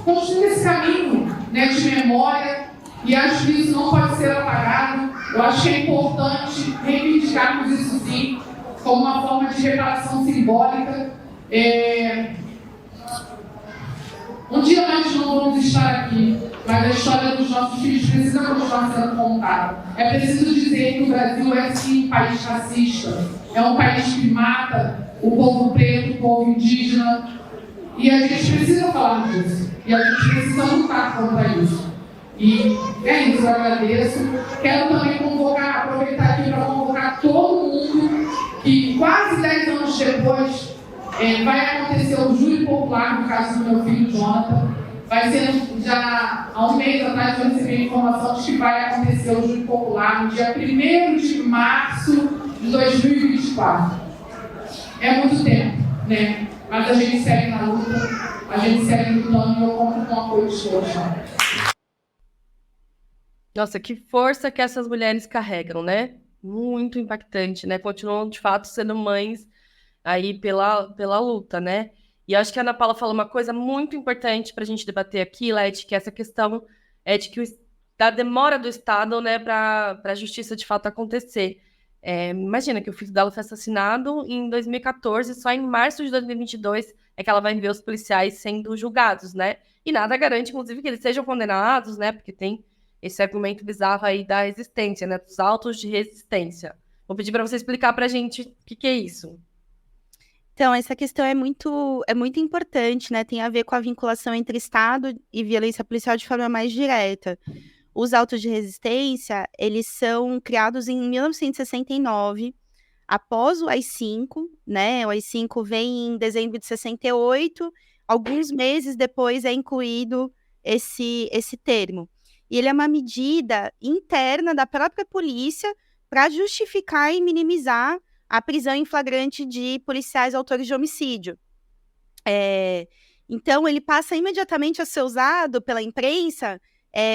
construindo esse caminho, né, de memória, e acho que isso não pode ser apagado. Eu acho que é importante reivindicarmos isso sim, como uma forma de reparação simbólica. Um dia nós não vamos estar aqui, mas a história dos nossos filhos precisa continuar sendo contada. É preciso dizer que o Brasil é sim um país racista. É um país que mata o povo preto, o povo indígena. E a gente precisa falar disso. E a gente precisa lutar contra isso. E é isso, eu agradeço. Quero também aproveitar aqui para convocar todo mundo que quase 10 anos depois vai acontecer o júri popular, no caso do meu filho Jonathan. Vai ser já há um mês atrás eu recebi a informação de que vai acontecer o júri popular no dia 1º de março de 2024. É muito tempo, né? Mas a gente segue na luta, a gente segue lutando e eu conto com o apoio de todos. Nossa, que força que essas mulheres carregam, né? Muito impactante, né? Continuam, de fato, sendo mães aí pela luta, né? E eu acho que a Ana Paula falou uma coisa muito importante para a gente debater aqui, Leti, que é essa questão de que da demora do Estado, né, para a justiça de fato acontecer. Imagina que o filho dela foi assassinado em 2014, só em março de 2022 é que ela vai ver os policiais sendo julgados, né? E nada garante, inclusive, que eles sejam condenados, né? Porque tem esse argumento bizarro aí da resistência, né? Dos autos de resistência. Vou pedir para você explicar para a gente o que é isso. Então, essa questão é muito importante, né? Tem a ver com a vinculação entre Estado e violência policial de forma mais direta. Os autos de resistência, eles são criados em 1969, após o AI-5, né? O AI-5 vem em dezembro de 68, alguns meses depois é incluído esse termo. E ele é uma medida interna da própria polícia para justificar e minimizar a prisão em flagrante de policiais autores de homicídio. Então, ele passa imediatamente a ser usado pela imprensa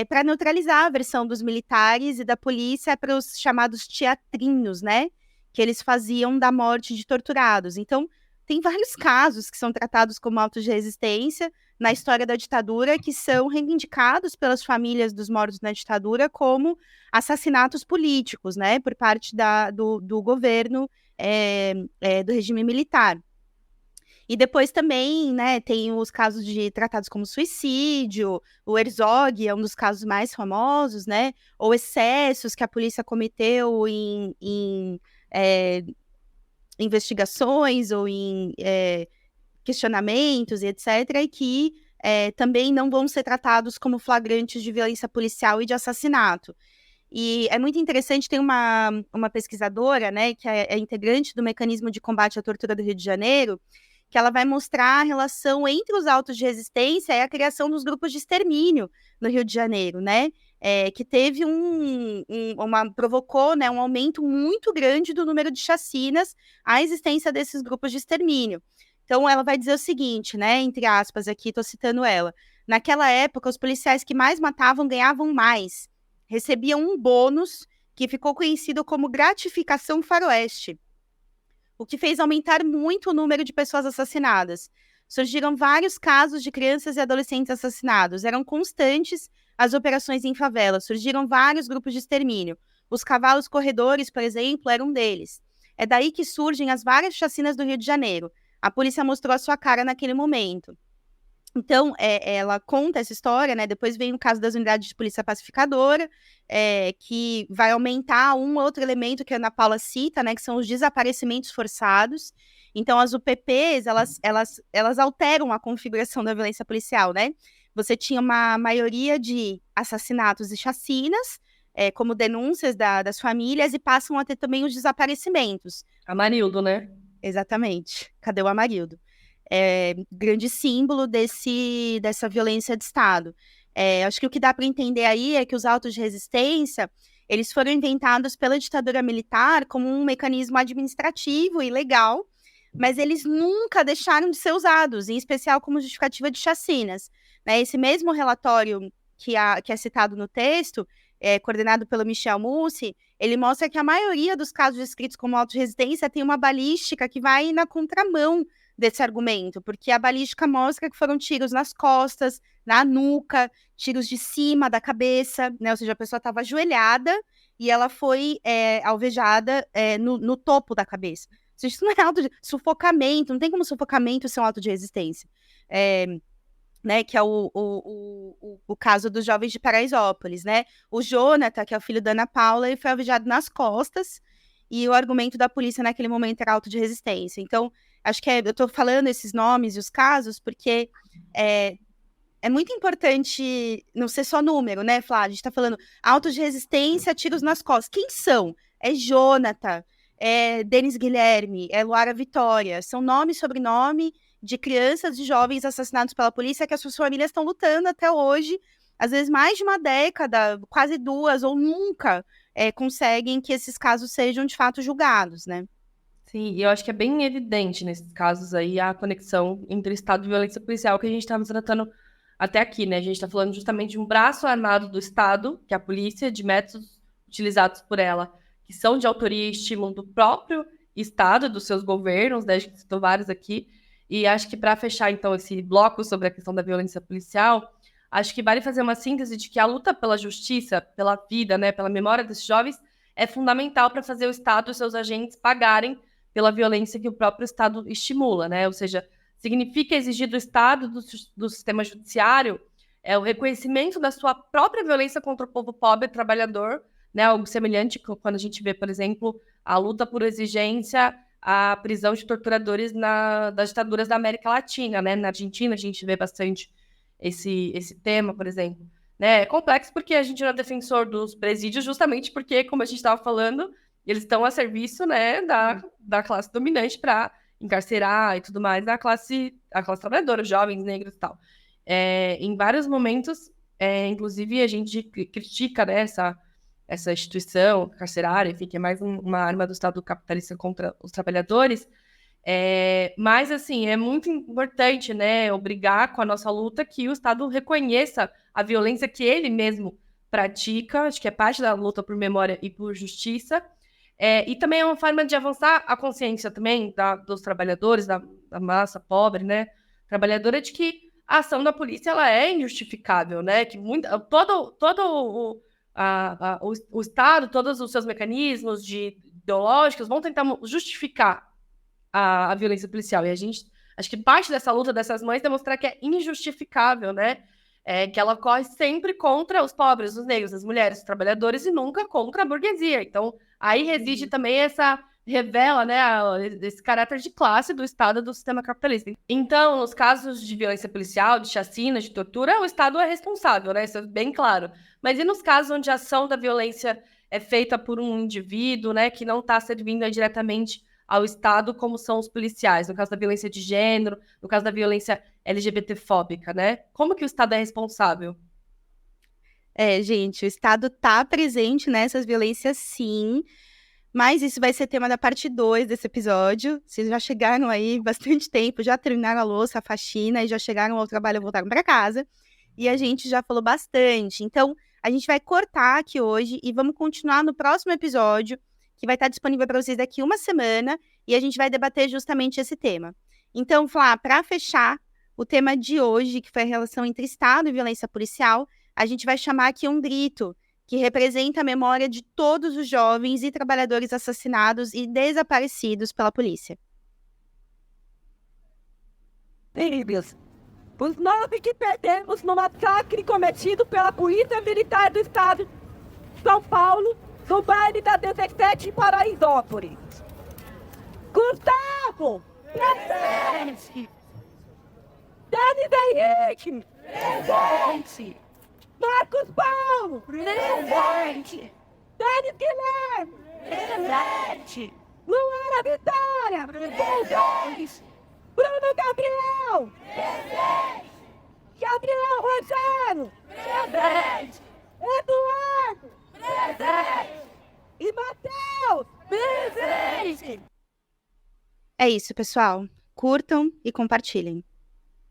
para neutralizar a versão dos militares e da polícia para os chamados teatrinhos, né? Que eles faziam da morte de torturados. Então, tem vários casos que são tratados como autos de resistência na história da ditadura que são reivindicados pelas famílias dos mortos na ditadura como assassinatos políticos, né? Por parte do governo do regime militar. E depois também, né, tem os casos tratados como suicídio, o Herzog é um dos casos mais famosos, né, ou excessos que a polícia cometeu em investigações ou em questionamentos e etc., e que também não vão ser tratados como flagrantes de violência policial e de assassinato. E é muito interessante, tem uma pesquisadora, né, que é integrante do Mecanismo de Combate à Tortura do Rio de Janeiro, que ela vai mostrar a relação entre os autos de resistência e a criação dos grupos de extermínio no Rio de Janeiro, né? Que teve provocou, né, um aumento muito grande do número de chacinas, a existência desses grupos de extermínio. Então, ela vai dizer o seguinte, né, entre aspas aqui, estou citando ela, naquela época, os policiais que mais matavam ganhavam mais, recebiam um bônus que ficou conhecido como gratificação faroeste, o que fez aumentar muito o número de pessoas assassinadas. Surgiram vários casos de crianças e adolescentes assassinados. Eram constantes as operações em favela. Surgiram vários grupos de extermínio. Os cavalos corredores, por exemplo, eram um deles. É daí que surgem as várias chacinas do Rio de Janeiro. A polícia mostrou a sua cara naquele momento. Então, ela conta essa história, né? Depois vem o caso das unidades de polícia pacificadora, que vai aumentar um outro elemento que a Ana Paula cita, né? Que são os desaparecimentos forçados. Então, as UPPs, elas alteram a configuração da violência policial, né? Você tinha uma maioria de assassinatos e chacinas, como denúncias das famílias, e passam a ter também os desaparecimentos. Amarildo, né? Exatamente. Cadê o Amarildo? Grande símbolo dessa violência de Estado. Acho que o que dá para entender aí é que os autos de resistência, eles foram inventados pela ditadura militar como um mecanismo administrativo e legal, mas eles nunca deixaram de ser usados, em especial como justificativa de chacinas. Né? Esse mesmo relatório que é citado no texto, coordenado pelo Michel Mussi, ele mostra que a maioria dos casos descritos como autos de resistência tem uma balística que vai na contramão desse argumento, porque a balística mostra que foram tiros nas costas, na nuca, tiros de cima da cabeça, né? Ou seja, a pessoa estava ajoelhada e ela foi alvejada no topo da cabeça. Ou seja, isso não é auto de sufocamento, não tem como sufocamento ser um auto de resistência. Né, que é o caso dos jovens de Paraisópolis, né? O Jonathan, que é o filho da Ana Paula, ele foi alvejado nas costas e o argumento da polícia naquele momento era auto de resistência. Então, acho que eu estou falando esses nomes e os casos porque é muito importante não ser só número, né, Flá? A gente está falando autos de resistência, tiros nas costas. Quem são? É Jonathan, é Denis Guilherme, é Luara Vitória. São nome e sobrenome de crianças e jovens assassinados pela polícia que as suas famílias estão lutando até hoje, às vezes mais de uma década, quase duas, ou nunca conseguem que esses casos sejam de fato julgados, né? Sim, e eu acho que é bem evidente nesses casos aí a conexão entre Estado e violência policial que a gente estava tratando até aqui, né? A gente está falando justamente de um braço armado do Estado, que é a polícia, de métodos utilizados por ela, que são de autoria e estímulo do próprio Estado, dos seus governos, né? A gente citou vários aqui. E acho que para fechar, então, esse bloco sobre a questão da violência policial, acho que vale fazer uma síntese de que a luta pela justiça, pela vida, né, pela memória desses jovens, é fundamental para fazer o Estado e seus agentes pagarem pela violência que o próprio Estado estimula, né? Ou seja, significa exigir do Estado, do sistema judiciário, o reconhecimento da sua própria violência contra o povo pobre e trabalhador, né? Algo semelhante quando a gente vê, por exemplo, a luta por exigência a prisão de torturadores das ditaduras da América Latina, né? Na Argentina a gente vê bastante esse tema, por exemplo. Né? É complexo porque a gente não é defensor dos presídios justamente porque, como a gente estava falando, eles estão a serviço, né, da classe dominante para encarcerar e tudo mais a classe trabalhadora, jovens, negros e tal. Em vários momentos, inclusive, a gente critica, né, essa instituição carcerária, enfim, que é mais uma arma do Estado capitalista contra os trabalhadores. Mas, assim, é muito importante, né, obrigar com a nossa luta que o Estado reconheça a violência que ele mesmo pratica, acho que é parte da luta por memória e por justiça, e também é uma forma de avançar a consciência também dos trabalhadores, da massa pobre, né, trabalhadora, de que a ação da polícia ela é injustificável, né, que todo o Estado, todos os seus mecanismos ideológicos vão tentar justificar a violência policial. E a gente, acho que parte dessa luta dessas mães é mostrar que é injustificável, né? Que ela corre sempre contra os pobres, os negros, as mulheres, os trabalhadores e nunca contra a burguesia. Então, aí reside também revela, né, esse caráter de classe do Estado e do sistema capitalista. Então, nos casos de violência policial, de chacina, de tortura, o Estado é responsável, né? Isso é bem claro. Mas e nos casos onde a ação da violência é feita por um indivíduo, né, que não está servindo diretamente ao Estado, como são os policiais, no caso da violência de gênero, no caso da violência LGBT-fóbica, né? Como que o Estado é responsável? Gente, o Estado está presente nessas violências, sim, mas isso vai ser tema da parte 2 desse episódio. Vocês já chegaram aí bastante tempo, já terminaram a louça, a faxina, e já chegaram ao trabalho e voltaram para casa, e a gente já falou bastante. Então, a gente vai cortar aqui hoje e vamos continuar no próximo episódio, que vai estar disponível para vocês daqui uma semana, e a gente vai debater justamente esse tema. Então, Flá, para fechar o tema de hoje, que foi a relação entre Estado e violência policial, a gente vai chamar aqui um grito, que representa a memória de todos os jovens e trabalhadores assassinados e desaparecidos pela polícia. Terríveis. Os 9 que perdemos no massacre cometido pela Polícia Militar do Estado de São Paulo, no baile da 17 em Paraisópolis. Gustavo! Presente! Denis Henrique! Presente! Marcos Paulo! Presente! Denis Guilherme! Presente! Luana Vitória! Presente! Bruno Gabriel! Presente! Gabriel Rogério! Presente! Eduardo! Presente! E Matheus! Presente! É isso, pessoal. Curtam e compartilhem.